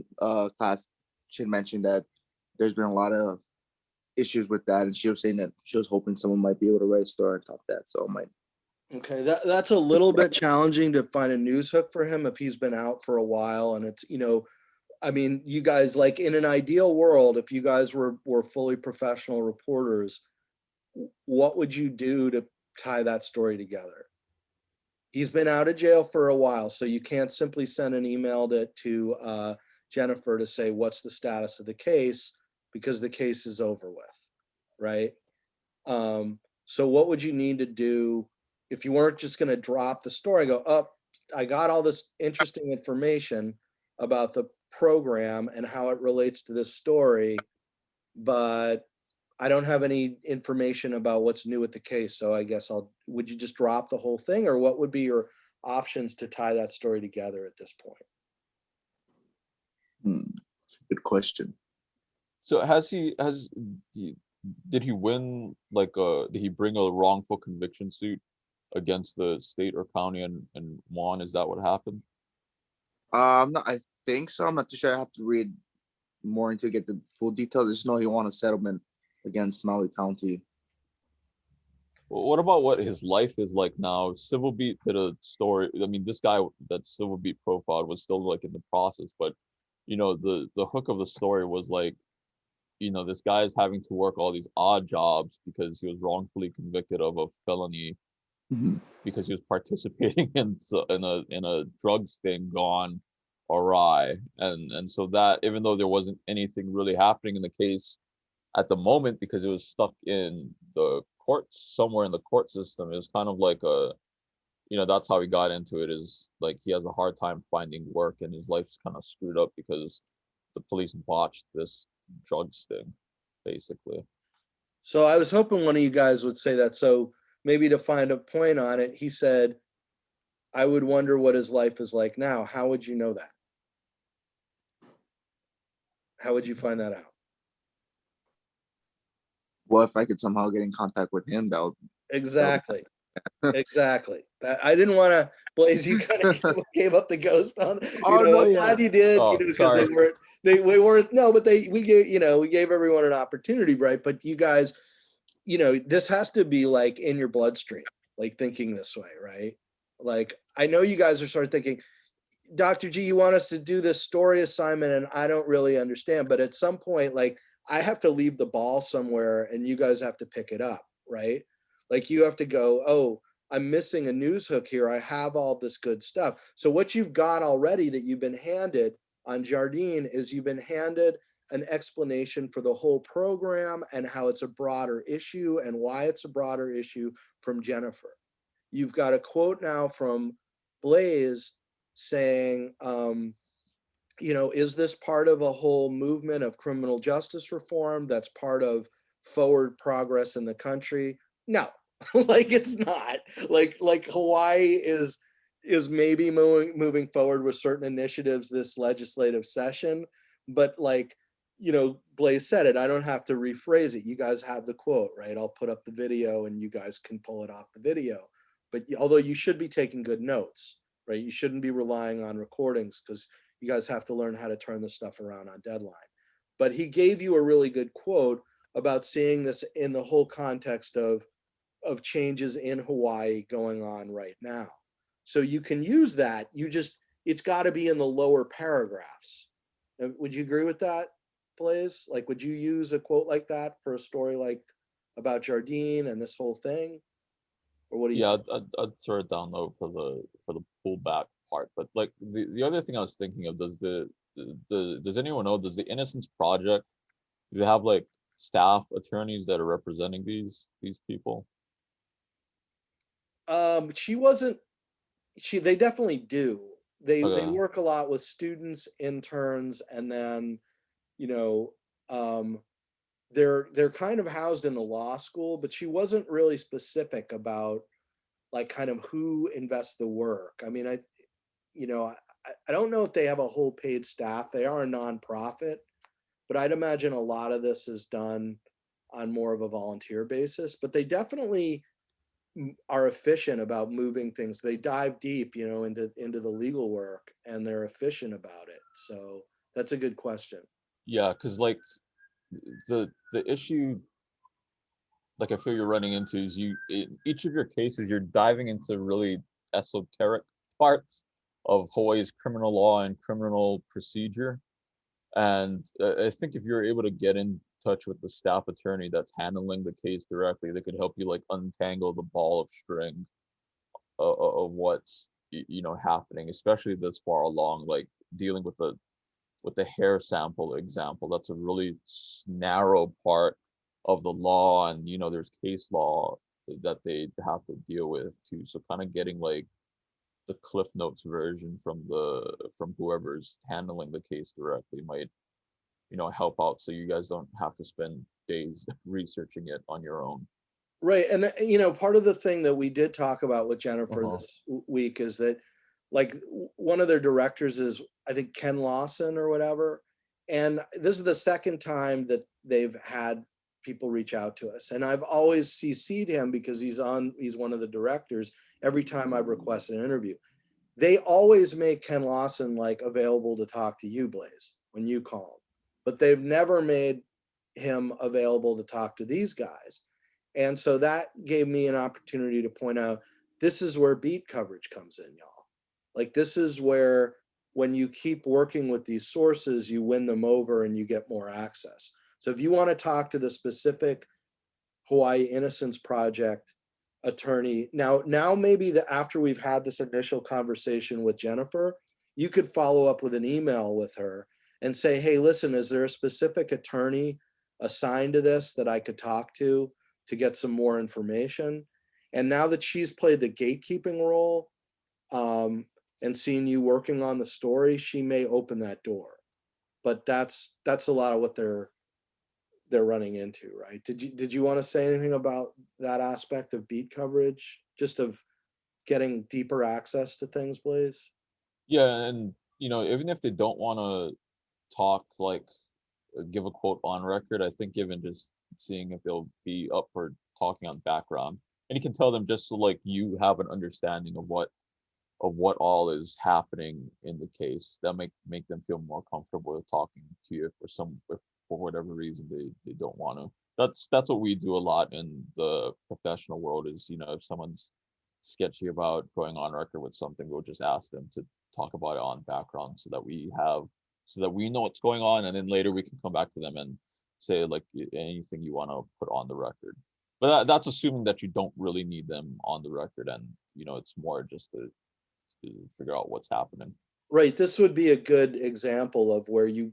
class she had mentioned that there's been a lot of issues with that, and she was saying that she was hoping someone might be able to write a story on top of that. So I might. Okay, that's a little bit challenging to find a news hook for him if he's been out for a while, and it's, you know, I mean, you guys, like, in an ideal world, if you guys were fully professional reporters, what would you do to tie that story together? He's been out of jail for a while, so you can't simply send an email to Jennifer to say, what's the status of the case, because the case is over with, right? So what would you need to do if you weren't just going to drop the story, go, oh, I got all this interesting information about the program and how it relates to this story, but I don't have any information about what's new with the case. So I guess would you just drop the whole thing, or what would be your options to tie that story together at this point? Good question. So did he win, like, did he bring a wrongful conviction suit against the state or county and won? Is that what happened? I think so. I'm not too sure. I have to read more into get the full details. I just know he won a settlement against Maui County. Well, what about what his life is like now? Civil Beat did a story. I mean, this guy that Civil Beat profiled was still like in the process, but you know, the hook of the story was like, you know, this guy is having to work all these odd jobs because he was wrongfully convicted of a felony because he was participating in a drug sting gone awry, and so that, even though there wasn't anything really happening in the case at the moment because it was stuck in the courts, somewhere in the court system, it was kind of like a, you know, that's how he got into it, is like he has a hard time finding work and his life's kind of screwed up because the police botched this drug sting, basically. So I was hoping one of you guys would say that. So maybe to find a point on it, he said, I would wonder what his life is like now. How would you know that? How would you find that out? Well, if I could somehow get in contact with him, that would. Exactly. Exactly. That I didn't want to, Blaze, you kind of gave up the ghost on. I'm glad you did, because we weren't. No, but we gave everyone an opportunity, right? But you guys, this has to be like in your bloodstream, like thinking this way, right? Like, I know you guys are sort of thinking, Dr. G, you want us to do this story assignment, and I don't really understand, but at some point, like, I have to leave the ball somewhere and you guys have to pick it up, right? Like, you have to go, oh, I'm missing a news hook here. I have all this good stuff. So what you've got already that you've been handed on Jardine is you've been handed an explanation for the whole program and how it's a broader issue and why it's a broader issue from Jennifer. You've got a quote now from Blaze saying, is this part of a whole movement of criminal justice reform that's part of forward progress in the country? No, like, it's not. Like Hawaii is maybe moving forward with certain initiatives this legislative session, but like, Blaze said it, I don't have to rephrase it. You guys have the quote, right? I'll put up the video and you guys can pull it off the video. But although you should be taking good notes, right? You shouldn't be relying on recordings because you guys have to learn how to turn this stuff around on deadline. But he gave you a really good quote about seeing this in the whole context of changes in Hawaii going on right now. So you can use that. It's got to be in the lower paragraphs. Would you agree with that, Blaze? Like, would you use a quote like that for a story like about Jardine and this whole thing? Or what do you think? I'd throw it down though for the pullback part. But like the other thing I was thinking of, does anyone know, does the Innocence Project, do they have like staff attorneys that are representing these people? They definitely do. They Okay. work a lot with students, interns, and then you know, they're kind of housed in the law school, but she wasn't really specific about like kind of who invests the work. I mean, I don't know if they have a whole paid staff. They are a nonprofit, but I'd imagine a lot of this is done on more of a volunteer basis. But they definitely are efficient about moving things. They dive deep, into the legal work, and they're efficient about it. So that's a good question. Yeah, because like the issue, like I feel you're running into is in each of your cases you're diving into really esoteric parts of Hawaii's criminal law and criminal procedure. And I think if you're able to get in touch with the staff attorney that's handling the case directly, they could help you like untangle the ball of string of what's happening, especially this far along, like dealing with the hair sample example. That's a really narrow part of the law, and there's case law that they have to deal with too. So kind of getting like the Cliff Notes version from whoever's handling the case directly might help out, so you guys don't have to spend days researching it on your own. Right. And, part of the thing that we did talk about with Jennifer this week is that, like, one of their directors is, I think, Ken Lawson or whatever. And this is the second time that they've had people reach out to us. And I've always CC'd him because he's one of the directors every time I've requested an interview. They always make Ken Lawson like available to talk to you, Blaze, when you call him. But they've never made him available to talk to these guys. And so that gave me an opportunity to point out, this is where beat coverage comes in, y'all. Like, this is where, when you keep working with these sources, you win them over and you get more access. So if you want to talk to the specific Hawaii Innocence Project attorney, now maybe after we've had this initial conversation with Jennifer, you could follow up with an email with her and say, hey, listen, is there a specific attorney assigned to this that I could talk to get some more information? And now that she's played the gatekeeping role, and seen you working on the story, she may open that door. But that's a lot of what they're running into, right? Did you want to say anything about that aspect of beat coverage, just of getting deeper access to things, Blaze? Yeah, and even if they don't want to talk, like give a quote on record, I think even just seeing if they'll be up for talking on background, and you can tell them just so like you have an understanding of what all is happening in the case, that make them feel more comfortable with talking to you if for whatever reason they don't want to. That's what we do a lot in the professional world is, if someone's sketchy about going on record with something, we'll just ask them to talk about it on background so that we know what's going on, and then later we can come back to them and say like anything you want to put on the record. But that's assuming that you don't really need them on the record, and it's more just to figure out what's happening. Right. This would be a good example of where you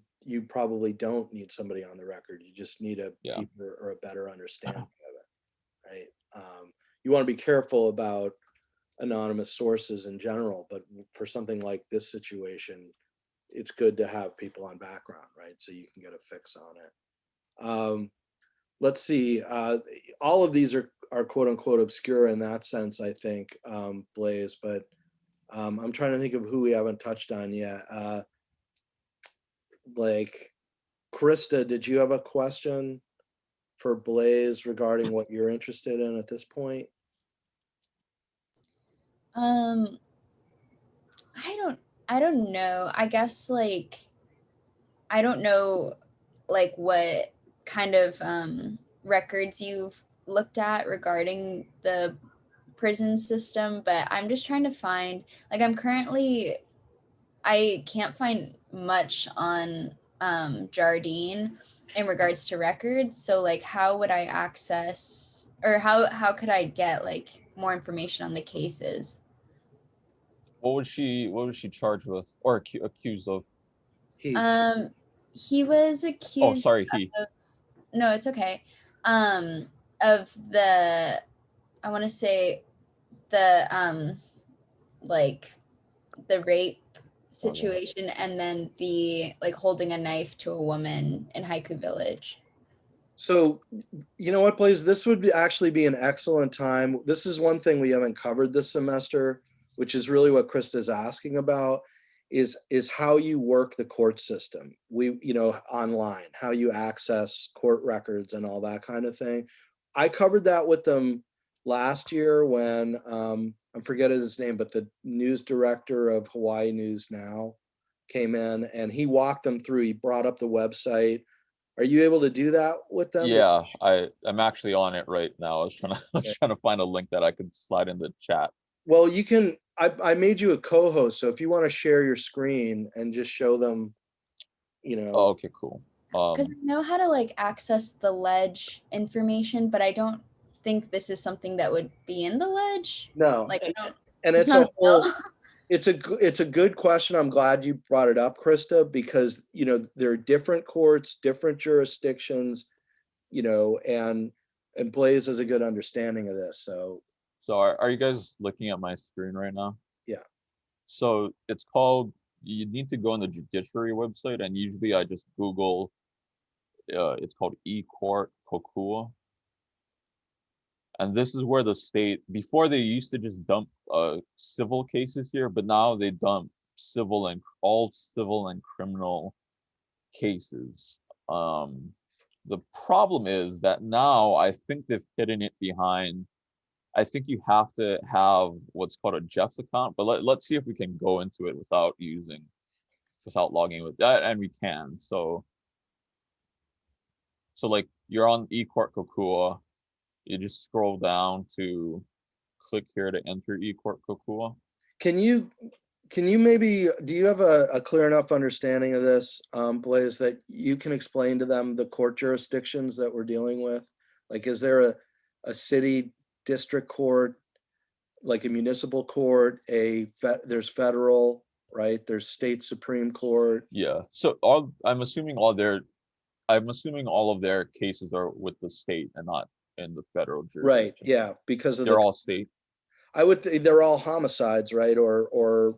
probably don't need somebody on the record. You just need a deeper or a better understanding of it, right? You want to be careful about anonymous sources in general, but for something like this situation, it's good to have people on background, right? So you can get a fix on it. Let's see. All of these are quote unquote obscure in that sense, I think, Blaze, but I'm trying to think of who we haven't touched on yet. Like, Krista, did you have a question for Blaze regarding what you're interested in at this point? I don't know. I guess like I don't know like what kind of records you've looked at regarding the prison system, but I'm just trying to find, like, I can't find much on Jardine in regards to records. So like how would I access, or how could I get like more information on the cases? What was she charged with or accused of? He He was accused of, no, it's okay. Of the, I want to say the like the rape situation, and then the like holding a knife to a woman in Haiku Village. So, you know what, Blaze, this would actually be an excellent time. This is one thing we haven't covered this semester, which is really what Krista's asking about, is how you work the court system. Online, how you access court records and all that kind of thing. I covered that with them last year when, I forget his name, but the news director of Hawaii News Now came in and he walked them through, he brought up the website. Are you able to do that with them? Yeah, I'm actually on it right now. I was trying to find a link that I could slide in the chat. Well, you can, I made you a co-host, so if you want to share your screen and just show them, Oh, okay, cool. Because I know how to like access the ledge information, but I don't think this is something that would be in the ledge. No, Like, and it's it's a not whole, it's a good question. I'm glad you brought it up, Krista, because there are different courts, different jurisdictions, and Blaze has a good understanding of this. So are you guys looking at my screen right now? yeah. So it's called, you need to go on the judiciary website, and usually I just Google, it's called eCourt Kokua. And this is where the state, before they used to just dump civil cases here, but now they dump all civil and criminal cases. The problem is that now I think they've hidden it behind, I think you have to have what's called a Jeff's account, but let's see if we can go into it without logging with that, and we can. So like you're on eCourt Kokua, you just scroll down to click here to enter eCourt Kokua. Can you maybe, do you have a clear enough understanding of this, Blaze, that you can explain to them the court jurisdictions that we're dealing with? Like, is there a city district court, like a municipal court, there's federal, right? There's state Supreme Court. Yeah. So I'm assuming all of their cases are with the state and not in the federal jurisdiction. Right. Yeah. Because they're all state. I would think they're all homicides, right? Or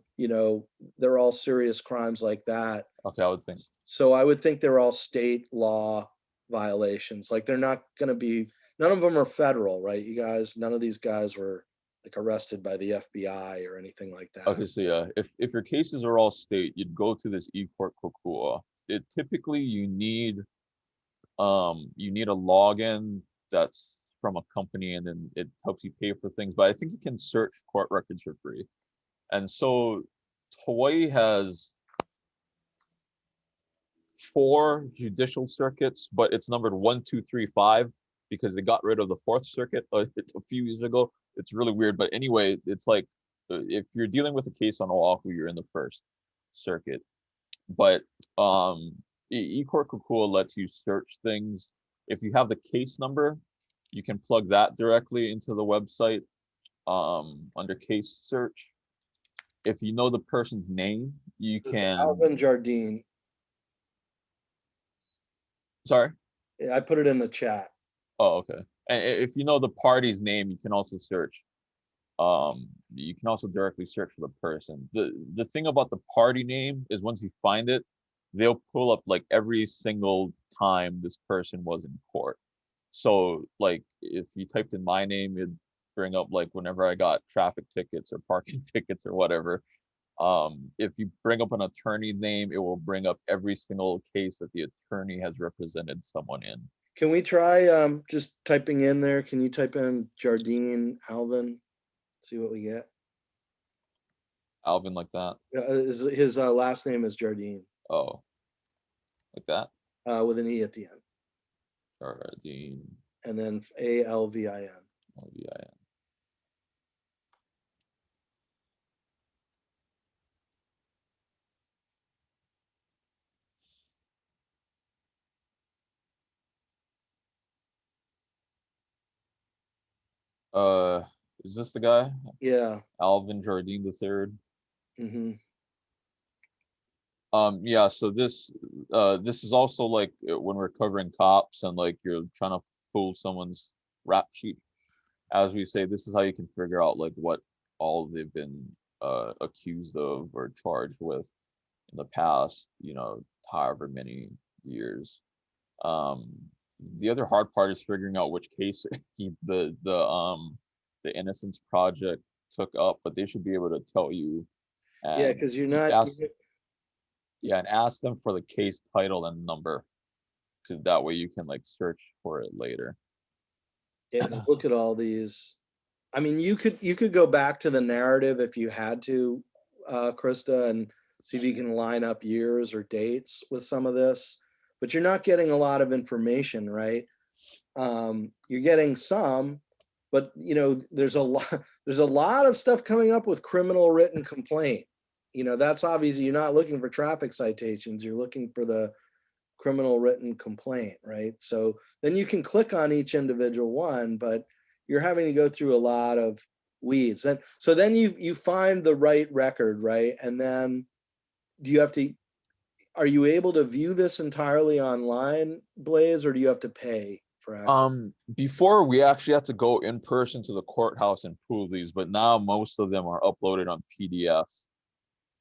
they're all serious crimes like that. Okay, I would think. So I would think they're all state law violations. Like they're not going to be, none of them are federal, right? You guys, none of these guys were like arrested by the FBI or anything like that. Okay, so yeah, if your cases are all state, you'd go to this eCourt Kokua. It typically you need a login that's from a company, and then it helps you pay for things. But I think you can search court records for free. And so Hawaii has 4 judicial circuits, but it's numbered 1, 2, 3, 5 because they got rid of the 4th circuit a few years ago. It's really weird, but anyway, it's like if you're dealing with a case on Oahu, you're in the 1st circuit. But eCourt Kokua lets you search things. If you have the case number, you can plug that directly into the website under case search. If you know the person's name, you can. Alvin Jardine. Sorry? Yeah, I put it in the chat. Oh, okay. And if you know the party's name, you can also search. You can also directly search for the person. The thing about the party name is once you find it, they'll pull up like every single time this person was in court. So like if you typed in my name, it'd bring up like whenever I got traffic tickets or parking tickets or whatever. If you bring up an attorney name, it will bring up every single case that the attorney has represented someone in. Can we try just typing in there? Can you type in Jardine Alvin? See what we get. Alvin like that? His last name is Jardine. Oh, like that? With an E at the end. Jardine. And then Alvin. Alvin. Is this the guy? Yeah. Alvin Jardine III. Mm-hmm. Yeah, so this is also like when we're covering cops and like you're trying to pull someone's rap sheet. As we say, this is how you can figure out like what all they've been accused of or charged with. in the past, you know, however many years. Um, the other hard part is figuring out which case the Innocence Project took up, but they should be able to tell you. Yeah, And because you're not. ask, yeah, and ask them for the case title and number, because that way you can like search for it later. Yeah, 'cause look at all these. I mean, you could go back to the narrative if you had to, Krista, and see if you can line up years or dates with some of this, but you're not getting a lot of information, right? You're getting some, but you know, there's a lot there's a lot of stuff coming up with criminal written complaint. You know, that's obviously you're not looking for traffic citations, you're looking for the criminal written complaint, right? So then you can click on each individual one, but you're having to go through a lot of weeds. And so then you find the right record, right? And then do you have to, are you able to view this entirely online, Blaze, or do you have to pay for access? Before we actually had to go in person to the courthouse and prove these, but now most of them are uploaded on PDF.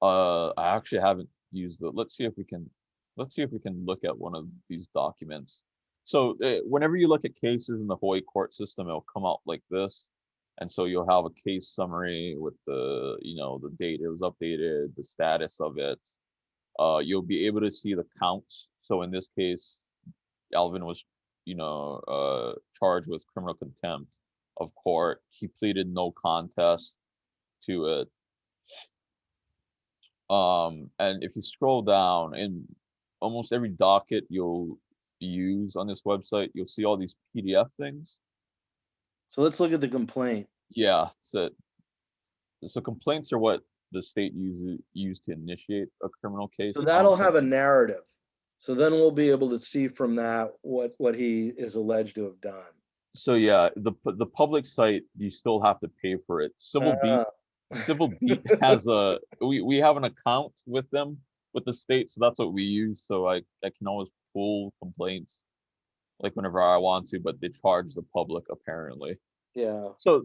I actually haven't used it. Let's see if we can look at one of these documents. So whenever you look at cases in the Hawaii court system, it'll come out like this. And so you'll have a case summary with the, you know, the date it was updated, the status of it. You'll be able to see the counts. So in this case, Alvin was, you know, charged with criminal contempt of court. He pleaded no contest to it. And if you scroll down in almost every docket you'll use on this website, you'll see all these PDF things. So let's look at the complaint. Yeah, so complaints are what the state use to initiate a criminal case. So that'll have a narrative. So then we'll be able to see from that what he is alleged to have done. So yeah, the public site, you still have to pay for it. Civil Beat has a we have an account with them, with the state, so that's what we use. So I can always pull complaints like whenever I want to, but they charge the public apparently. Yeah. So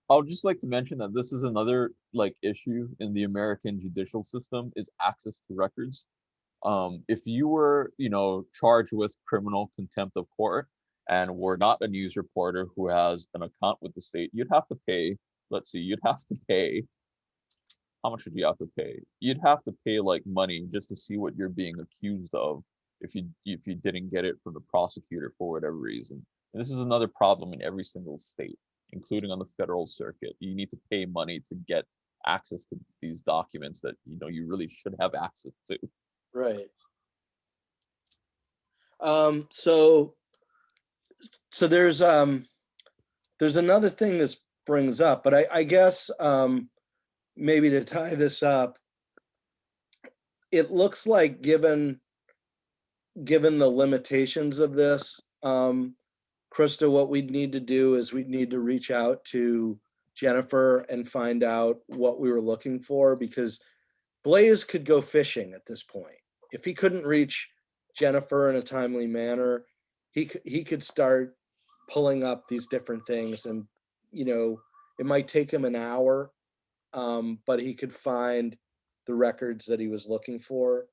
I'll just like to mention that this is another like issue in the American judicial system, is access to records. If you were, you know, charged with criminal contempt of court and were not a news reporter who has an account with the state, you'd have to pay. Let's see, you'd have to pay. How much would you have to pay? You'd have to pay like money just to see what you're being accused of if you didn't get it from the prosecutor for whatever reason. And this is another problem in every single state, including on the federal circuit. You need to pay money to get access to these documents that, you know, you really should have access to. Right. So there's another thing this brings up, but I guess maybe to tie this up, it looks like given the limitations of this, Krista, what we'd need to do is we'd need to reach out to Jennifer and find out what we were looking for, because Blaze could go fishing at this point. If he couldn't reach Jennifer in a timely manner, he could start pulling up these different things, and you know, it might take him an hour, but he could find the records that he was looking for.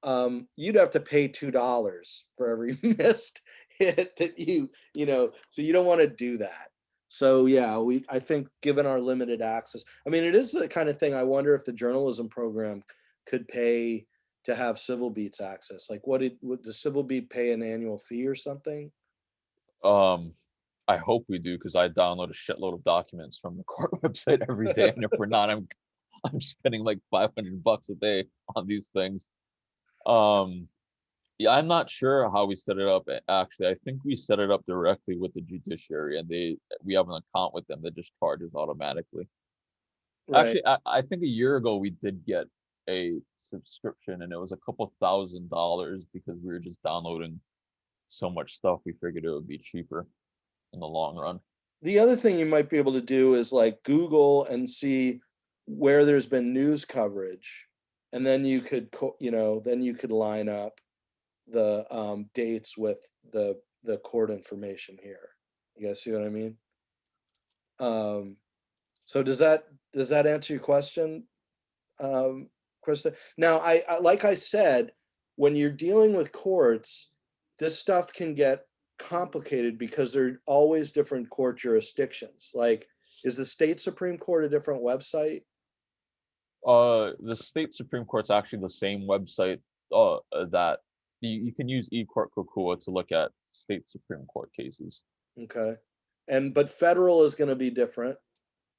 You'd have to pay $2 for every missed hit that you know, so you don't want to do that. So yeah, I think given our limited access, I mean, it is the kind of thing I wonder if the journalism program could pay to have Civil Beat's access. Like would the Civil Beat pay an annual fee or something? I hope we do, because I download a shitload of documents from the court website every day, and if we're not, I'm spending like $500 a day on these things. Yeah, I'm not sure how we set it up. Actually, I think we set it up directly with the judiciary, and we have an account with them that just charges automatically. Right. Actually, I think a year ago we did get a subscription, and it was a couple $1,000 because we were just downloading so much stuff. We figured it would be cheaper in the long run. The other thing you might be able to do is like Google and see where there's been news coverage, and then you could then you could line up the dates with the court information here. You guys see what I mean? So does that answer your question, Krista. Now, I like I said, when you're dealing with courts, this stuff can get complicated because there are always different court jurisdictions. Like, is the state Supreme Court a different website? The state Supreme Court's actually the same website that you can use eCourt Kokua to look at state Supreme Court cases. Okay. But federal is going to be different,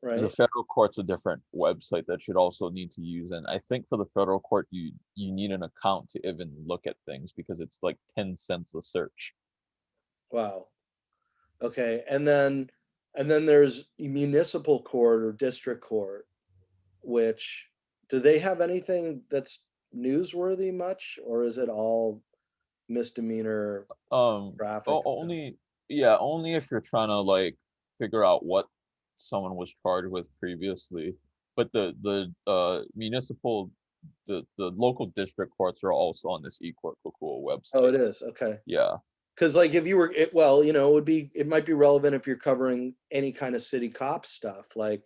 The right? federal court's a different website that you'd also need to use. And I think for the federal court, you need an account to even look at things because it's like 10 cents a search. Wow. Okay. And then there's municipal court or district court, which do they have anything that's newsworthy much, or is it all misdemeanor traffic? Only if you're trying to like figure out what someone was charged with previously. But the municipal the local district courts are also on this eCourt Kokua website. Oh, it is. Okay. Yeah. Because like if you were, it might be relevant if you're covering any kind of city cop stuff, like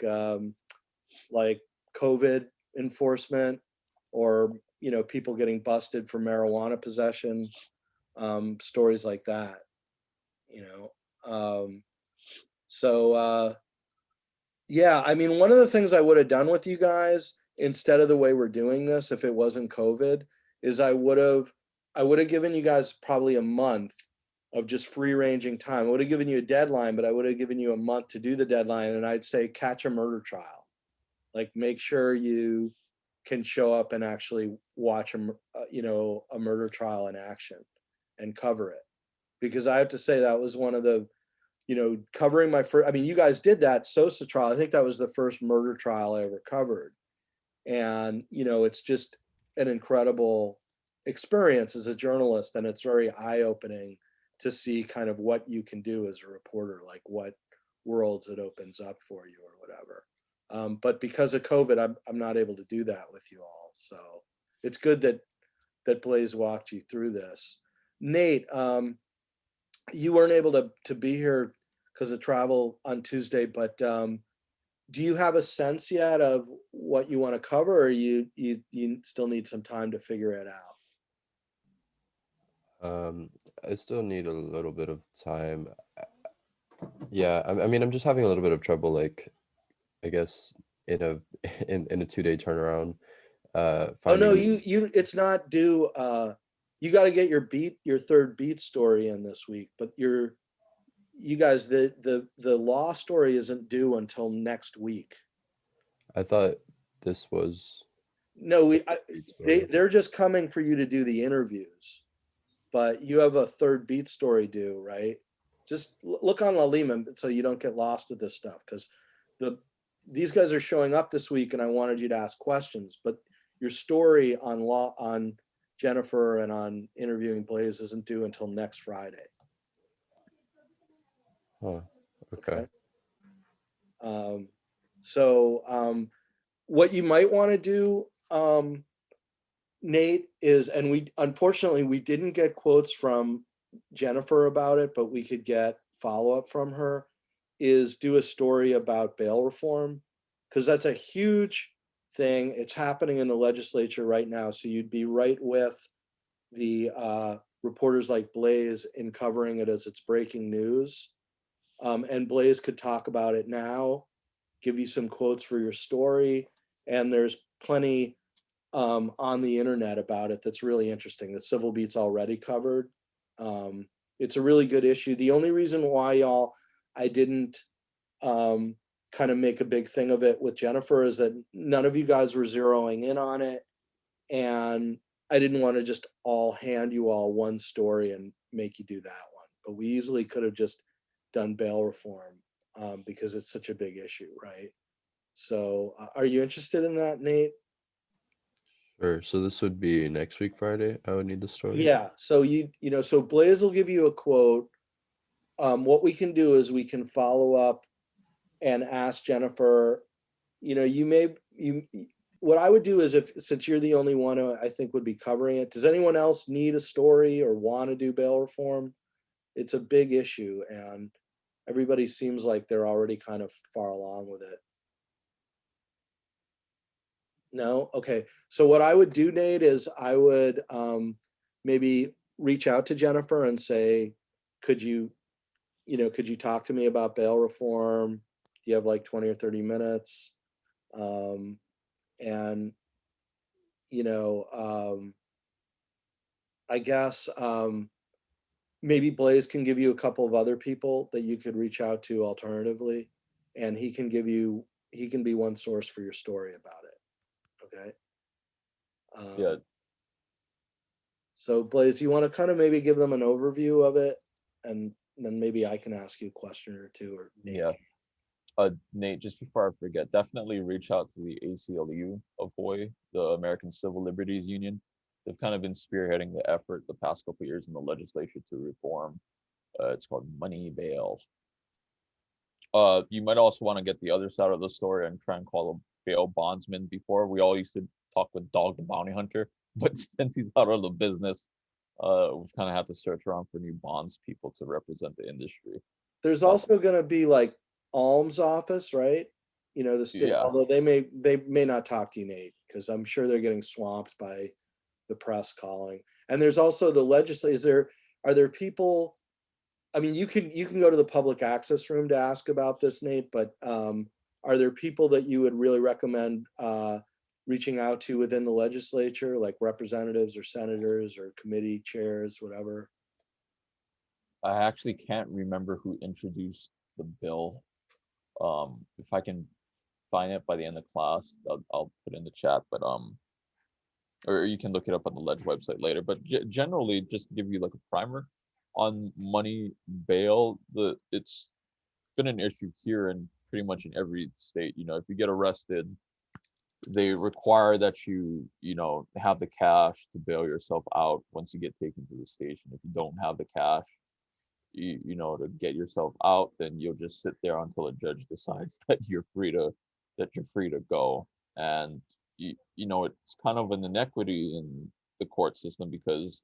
COVID enforcement, or people getting busted for marijuana possession, stories like that. Yeah, I mean, one of the things I would have done with you guys instead of the way we're doing this, if it wasn't COVID, is I would have given you guys probably a month of just free ranging time. I would have given you a deadline, but I would have given you a month to do the deadline. And I'd say, catch a murder trial. Like, make sure you can show up and actually watch a murder trial in action and cover it. Because I have to say that was one of the, covering my first, I mean, you guys did that Sosa trial. I think that was the first murder trial I ever covered. And, it's just an incredible experience as a journalist. And it's very eye-opening to see kind of what you can do as a reporter, like what worlds it opens up for you or whatever. But because of COVID, I'm not able to do that with you all. So it's good that Blaze walked you through this. Nate, you weren't able to be here because of travel on Tuesday, but do you have a sense yet of what you want to cover, or you still need some time to figure it out? I still need a little bit of time. Yeah, I mean, I'm just having a little bit of trouble, like, I guess in a in a 2-day turnaround. Oh Finding no, these. it's not due. You got to get your third beat story in this week, but you guys, the law story isn't due until next week. I thought this was. No, story. they're just coming for you to do the interviews, but you have a third beat story due, right? Just look on La Lima so you don't get lost with this stuff, because these guys are showing up this week, and I wanted you to ask questions, but your story on Jennifer and on interviewing Blaze isn't due until next Friday. Huh. Okay. What you might want to do, Nate, is, and we didn't get quotes from Jennifer about it, but we could get follow-up from her, is do a story about bail reform, because that's a huge thing. It's happening in the legislature right now. So you'd be right with the reporters like Blaze in covering it as it's breaking news. And Blaze could talk about it now, give you some quotes for your story. And there's plenty on the internet about it that's really interesting, that Civil Beat's already covered. It's a really good issue. The only reason why I didn't kind of make a big thing of it with Jennifer is that none of you guys were zeroing in on it. And I didn't want to just all hand you all one story and make you do that one. But we easily could have just done bail reform because it's such a big issue, right? So are you interested in that, Nate? Sure. So this would be next week, Friday. I would need the story. Yeah. So so Blaze will give you a quote. What we can do is we can follow up and ask Jennifer. What I would do is, since you're the only one who I think would be covering it, does anyone else need a story or want to do bail reform? It's a big issue, and everybody seems like they're already kind of far along with it. No? Okay. So what I would do, Nate, is I would maybe reach out to Jennifer and say, could you, could you talk to me about bail reform? Do you have like 20 or 30 minutes? And, you know, I guess maybe Blaze can give you a couple of other people that you could reach out to alternatively, and he can be one source for your story about it. Okay. Yeah. So Blaze, you want to kind of maybe give them an overview of it, and then maybe I can ask you a question or two, or Nate Yeah. can. Nate, just before I forget, definitely reach out to the ACLU of Hawaii, the American Civil Liberties Union. They've kind of been spearheading the effort the past couple of years in the legislature to reform. It's called money bail. You might also want to get the other side of the story and try and call a bail bondsman. Before, we all used to talk with Dog the Bounty Hunter, but since he's out of the business, we've kind of had to search around for new bonds people to represent the industry. There's also going to be like alms office, right? The state, Yeah. although they may not talk to you, Nate, because I'm sure they're getting swamped by the press calling. And there's also the legislature. Are there people? I mean, you can go to the public access room to ask about this, Nate, but are there people that you would really recommend reaching out to within the legislature, like representatives or senators or committee chairs, whatever? I actually can't remember who introduced the bill. If I can find it by the end of class, I'll put it in the chat. But or you can look it up on the Ledge website later. But generally, just to give you like a primer on money bail, it's been an issue here and pretty much in every state. If you get arrested, they require that you have the cash to bail yourself out once you get taken to the station. If you don't have the cash, to get yourself out, then you'll just sit there until a judge decides that you're free to go. And it's kind of an inequity in the court system, because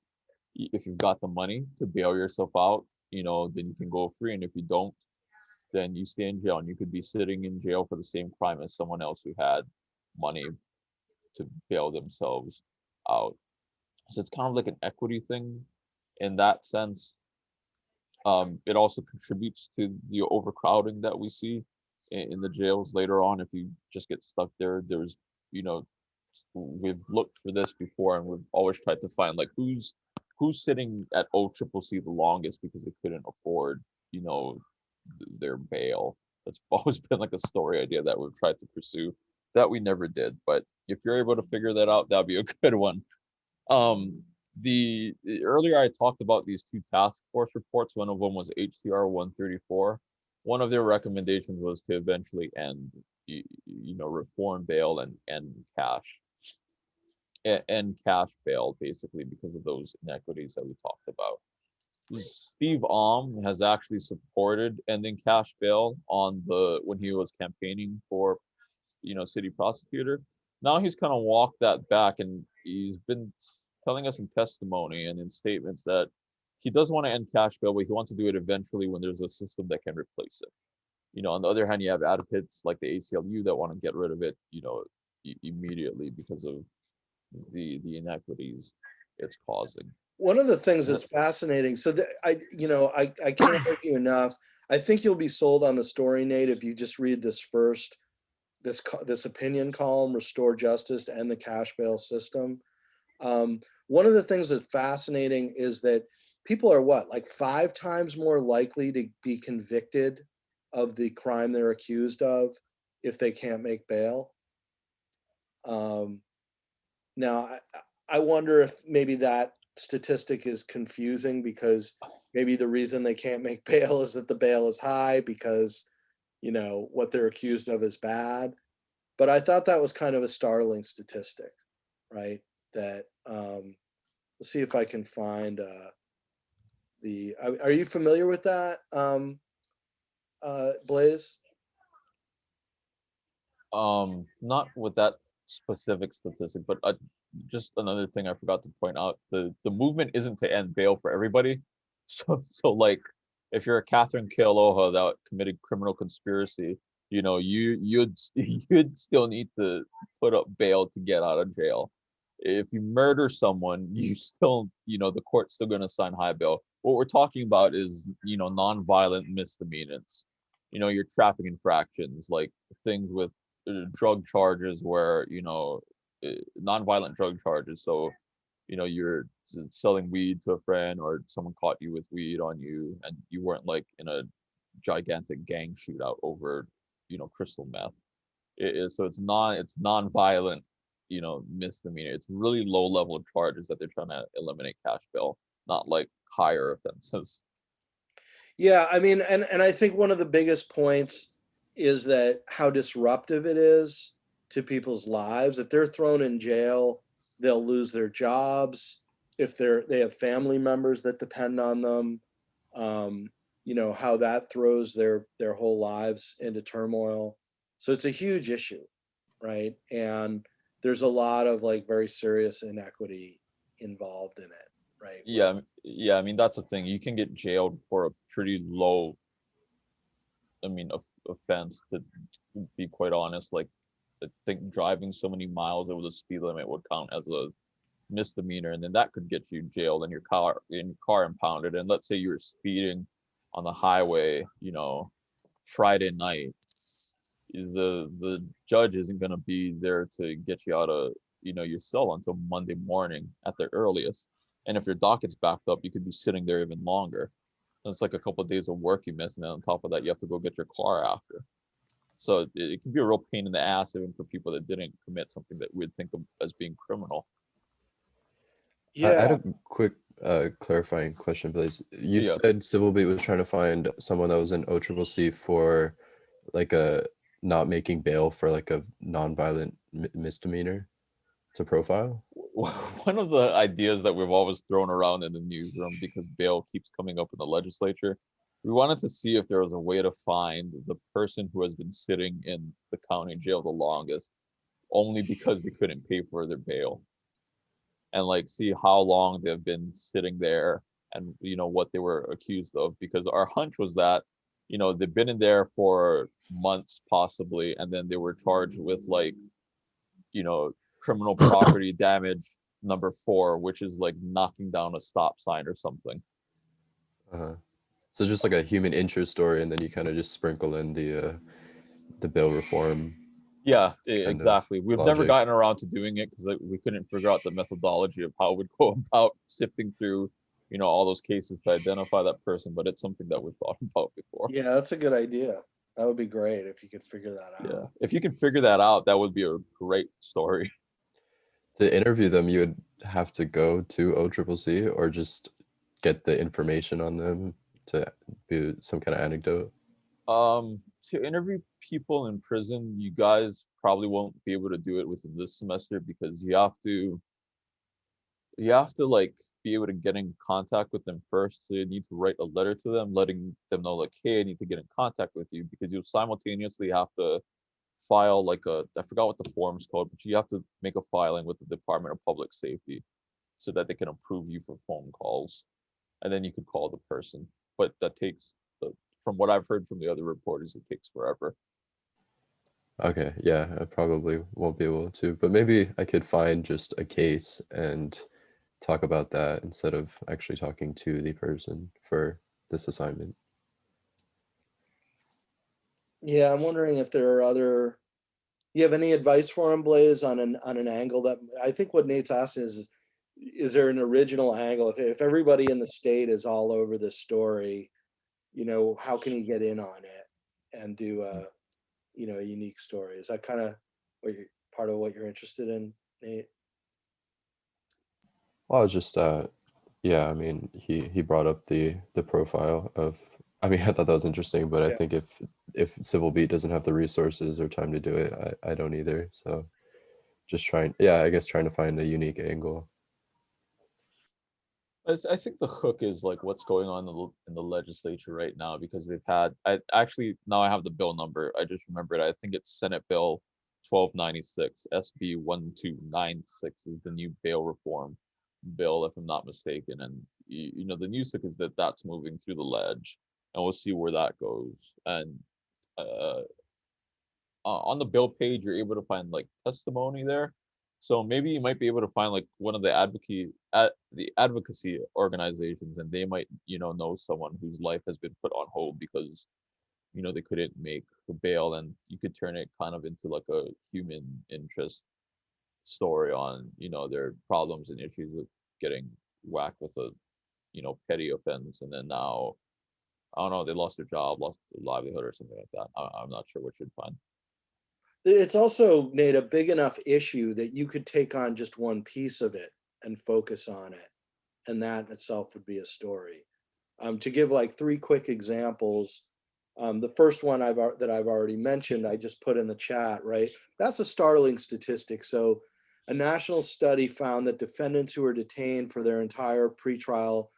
if you've got the money to bail yourself out, then you can go free, and if you don't, then you stay in jail, and you could be sitting in jail for the same crime as someone else who had money to bail themselves out. So it's kind of like an equity thing in that sense. It also contributes to the overcrowding that we see in the jails later on. If you just get stuck there, we've looked for this before, and we've always tried to find like who's sitting at OCCC the longest because they couldn't afford, their bail. That's always been like a story idea that we've tried to pursue that we never did. But if you're able to figure that out, that'd be a good one. The earlier I talked about these two task force reports. One of them was HCR 134. One of their recommendations was to eventually end, reform bail and cash bail, basically because of those inequities that we talked about. Steve Alm has actually supported ending cash bail when he was campaigning for, city prosecutor. Now he's kind of walked that back, and he's been telling us in testimony and in statements that he doesn't want to end cash bail, but he wants to do it eventually when there's a system that can replace it. On the other hand, you have advocates like the ACLU that want to get rid of it, immediately because of the inequities it's causing. One of the things that's fascinating, so that I can't argue enough. I think you'll be sold on the story, Nate, if you just read this opinion column, Restore Justice and the Cash Bail System. One of the things that's fascinating is that people are like 5 times more likely to be convicted of the crime they're accused of if they can't make bail. Now, I wonder if maybe that statistic is confusing, because maybe the reason they can't make bail is that the bail is high because, what they're accused of is bad. But I thought that was kind of a startling statistic, right? That let's see if I can find are you familiar with that, Blaze? Not with that specific statistic, but just another thing I forgot to point out: the movement isn't to end bail for everybody. So like, if you're a Catherine Kealoha that committed criminal conspiracy you'd still need to put up bail to get out of jail. If you murder someone, you still, the court's still going to assign high bail. What we're talking about is, non-violent misdemeanors. Your traffic infractions, like things with drug charges where, non-violent drug charges. So, you're selling weed to a friend or someone caught you with weed on you and you weren't like in a gigantic gang shootout over, crystal meth. So it's non-violent, misdemeanor. It's really low level charges that they're trying to eliminate cash bail, not like higher offenses. Yeah, I mean, and I think one of the biggest points is that how disruptive it is to people's lives. If they're thrown in jail, they'll lose their jobs. If they have family members that depend on them, how that throws their whole lives into turmoil. So it's a huge issue, right? And there's a lot of like very serious inequity involved in it, right? Yeah. I mean, that's the thing. You can get jailed for a pretty low, offense. To be quite honest, like I think driving so many miles over the speed limit would count as a misdemeanor, and then that could get you jailed and your car impounded. And let's say you were speeding on the highway, Friday night, the judge isn't going to be there to get you out of your cell until Monday morning at the earliest. And if your docket's backed up, you could be sitting there even longer. And it's like a couple of days of work you miss, and then on top of that, you have to go get your car after. So it can be a real pain in the ass even for people that didn't commit something that we'd think of as being criminal. I had Yeah, a quick clarifying question, please. You Yeah. said Civil Beat was trying to find someone that was in OCCC for like a not making bail for like a non-violent misdemeanor to profile. One of the ideas that we've always thrown around in the newsroom, because bail keeps coming up in the legislature, we wanted to see if there was a way to find the person who has been sitting in the county jail the longest, only because they couldn't pay for their bail, and like see how long they've been sitting there and what they were accused of. Because our hunch was that they've been in there for months possibly, and then they were charged with like criminal property damage number 4, which is like knocking down a stop sign or something. So just like a human interest story, and then you kind of just sprinkle in the bail reform. Yeah, kind of exactly. We've never logic. gotten around to doing it because we couldn't figure out the methodology of how we'd go about sifting through all those cases to identify that person. But it's something that we've thought about before. yeah, that's a good idea. That would be great if you could figure that out. Yeah, if you can figure that out, that would be a great story. To interview them, you would have to go to OCCC or just get the information on them to do some kind of anecdote. To interview people in prison, you guys probably won't be able to do it within this semester because you have to like be able to get in contact with them first. So you need to write a letter to them, letting them know like, hey, I need to get in contact with you, because you simultaneously have to file like I forgot what the form's called, but you have to make a filing with the Department of Public Safety so that they can approve you for phone calls, and then you could call the person. But that takes, from what I've heard from the other reporters, it takes forever. Okay, yeah, I probably won't be able to, but maybe I could find just a case and talk about that instead of actually talking to the person for this assignment. Yeah, I'm wondering if there are other. You have any advice for him, Blaze, on an angle that I think what Nate's asking is there an original angle? If everybody in the state is all over this story, how can he get in on it and do a unique story? Is that kind of part of what you're interested in, Nate? Well, I was just yeah, I mean, he brought up the profile of, I mean, I thought that was interesting, but I Yeah. think if Civil Beat doesn't have the resources or time to do it, I don't either. So just trying, yeah, I guess trying to find a unique angle. I think the hook is like what's going on in the legislature right now, because they've had, I actually, now I have the bill number, I just remembered, I think it's Senate Bill 1296, SB 1296 is the new bail reform bill, if I'm not mistaken. And the news hook is that that's moving through the ledge, and we'll see where that goes. And on the bill page, you're able to find like testimony there. So maybe you might be able to find like one of the advocacy organizations, and they might, know someone whose life has been put on hold because, they couldn't make the bail, and you could turn it kind of into like a human interest story on, their problems and issues with getting whacked with a, petty offense, and then now, I don't know, they lost their job, lost their livelihood or something like that. I'm not sure what you'd find. It's also, Nate, a big enough issue that you could take on just one piece of it and focus on it. And that in itself would be a story. To give like 3 quick examples, the first one that I've already mentioned, I just put in the chat, right? That's a startling statistic. So a national study found that defendants who are detained for their entire pretrial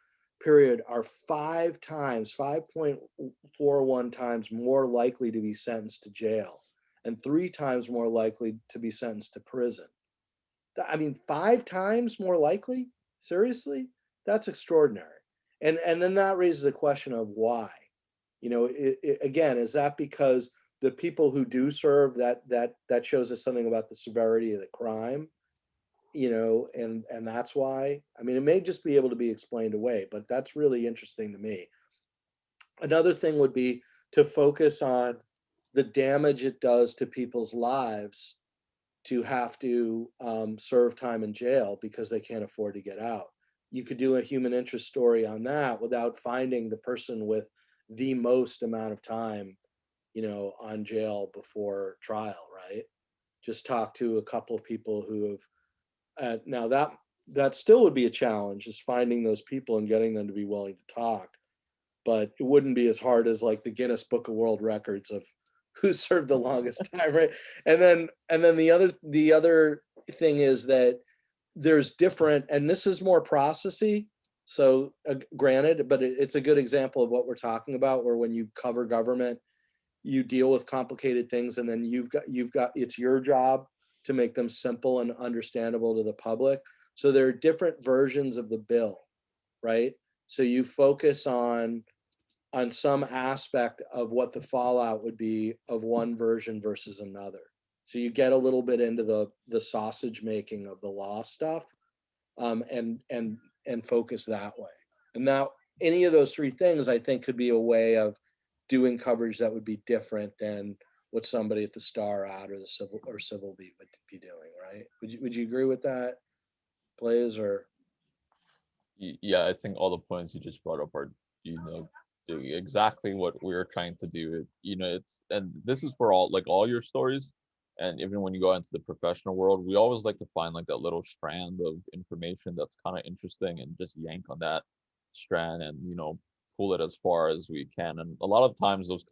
period are 5.41 times more likely to be sentenced to jail and 3 times more likely to be sentenced to prison. I mean, 5 times more likely? Seriously? That's extraordinary. And then that raises the question of why. Again, is that because the people who do serve, that shows us something about the severity of the crime, and that's why? I mean, it may just be able to be explained away, but that's really interesting to me. Another thing would be to focus on the damage it does to people's lives to have to serve time in jail because they can't afford to get out. You could do a human interest story on that without finding the person with the most amount of time, on jail before trial, right? Just talk to a couple of people who have, now that still would be a challenge, is finding those people and getting them to be willing to talk. But it wouldn't be as hard as like the Guinness Book of World Records of who served the longest time, right? And then the other thing is that there's different, and this is more processy. So granted, but it's a good example of what we're talking about, where when you cover government, you deal with complicated things, and then you've got it's your job to make them simple and understandable to the public. So there are different versions of the bill, right? So you focus on some aspect of what the fallout would be of one version versus another. So you get a little bit into the sausage making of the law stuff, and focus that way. And now any of those 3 things, I think, could be a way of doing coverage that would be different than what somebody at the Star Ad or the Civil Beat would be doing, right? Would you agree with that, Blaze? Or Yeah, I think all the points you just brought up are, doing exactly what we're trying to do. And this is for all your stories. And even when you go into the professional world, we always like to find like that little strand of information that's kind of interesting and just yank on that strand and, pull it as far as we can. And a lot of times those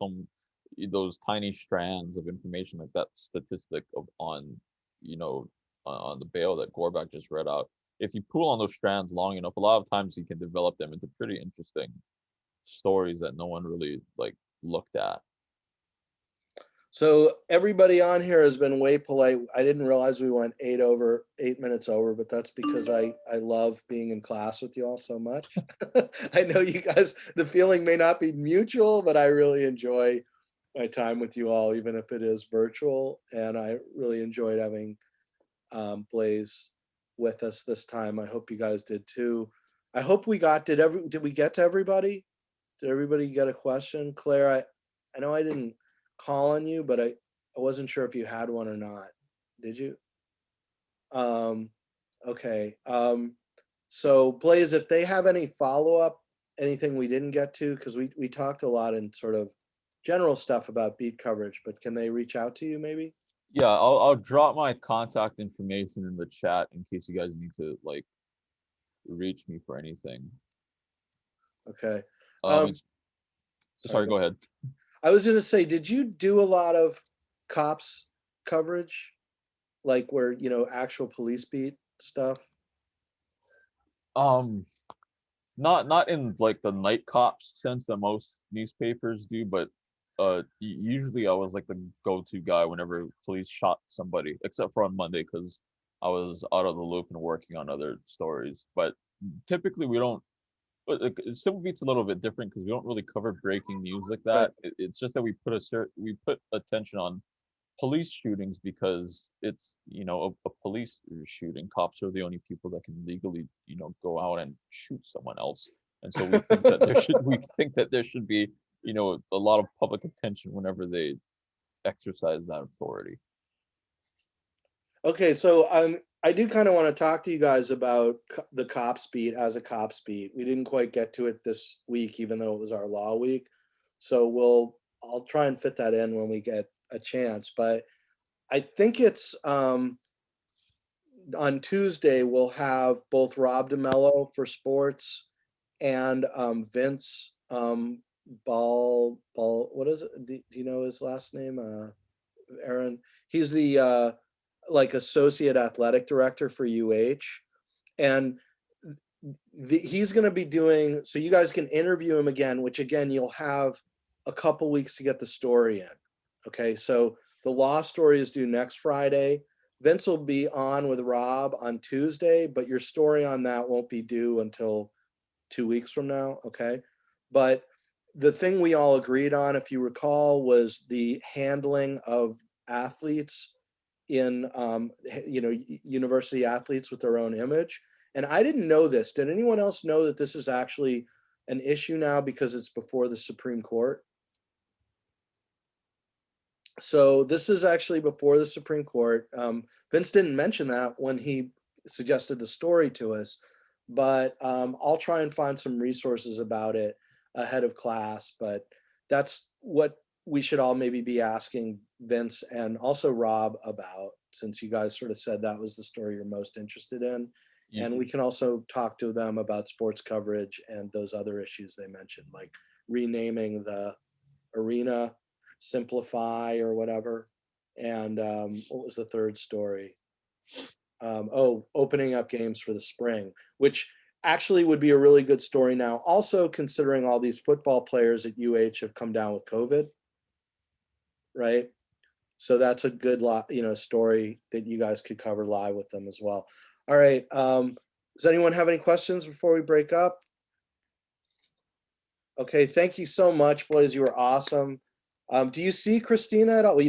tiny strands of information, like that statistic on the bail that Gorbak just read out. If you pull on those strands long enough, a lot of times you can develop them into pretty interesting stories that no one really like looked at. so everybody on here has been way polite. I didn't realize we went 8 minutes over, but that's because I love being in class with you all so much. I know you guys, the feeling may not be mutual, but I really enjoy my time with you all, even if it is virtual. And I really enjoyed having Blaze with us this time. I hope you guys did too. I hope we did we get to everybody? Did everybody get a question? Claire, I know I didn't call on you, but I wasn't sure if you had one or not. Did you? Okay. So Blaze, if they have any follow-up, anything we didn't get to, because we talked a lot in sort of general stuff about beat coverage, but can they reach out to you maybe? Yeah, I'll drop my contact information in the chat in case you guys need to like reach me for anything. Okay. Sorry, go ahead. I was gonna say, did you do a lot of cops coverage, like where actual police beat stuff? Not in like the night cops sense that most newspapers do, but usually I was like the go-to guy whenever police shot somebody, except for on Monday because I was out of the loop and working on other stories. But typically we don't. But like, Civil Beat's a little bit different because we don't really cover breaking news like that. It's just that we put attention on police shootings because it's, a police shooting. Cops are the only people that can legally, go out and shoot someone else. And so we think that there should be, a lot of public attention whenever they exercise that authority. Okay, so I do kind of want to talk to you guys about the cops beat as a cops beat. We didn't quite get to it this week, even though it was our law week. So I'll try and fit that in when we get a chance. But I think it's on Tuesday we'll have both Rob DeMello for sports and Vince Ball. What is it? Do you know his last name? Aaron. He's the like associate athletic director for UH, and he's going to be doing, so you guys can interview him again, which again you'll have a couple weeks to get the story in. Okay, so the law story is due next Friday. Vince will be on with Rob on Tuesday, but your story on that won't be due until 2 weeks from now. Okay, but the thing we all agreed on, if you recall, was the handling of athletes in university athletes with their own image. And I didn't know this. Did anyone else know that this is actually an issue now because it's before the Supreme Court? So this is actually before the Supreme Court. Vince didn't mention that when he suggested the story to us, but I'll try and find some resources about it ahead of class. But that's what we should all maybe be asking Vince and also Rob about, since you guys sort of said that was the story you're most interested in. Yeah. And we can also talk to them about sports coverage and those other issues they mentioned, like renaming the arena, Simplify or whatever. And what was the third story? Opening up games for the spring, which actually would be a really good story now. Also considering all these football players at UH have come down with COVID, right? So that's a good story that you guys could cover live with them as well. All right. Does anyone have any questions before we break up? Okay, thank you so much, boys. You were awesome. Do you see Christina at all?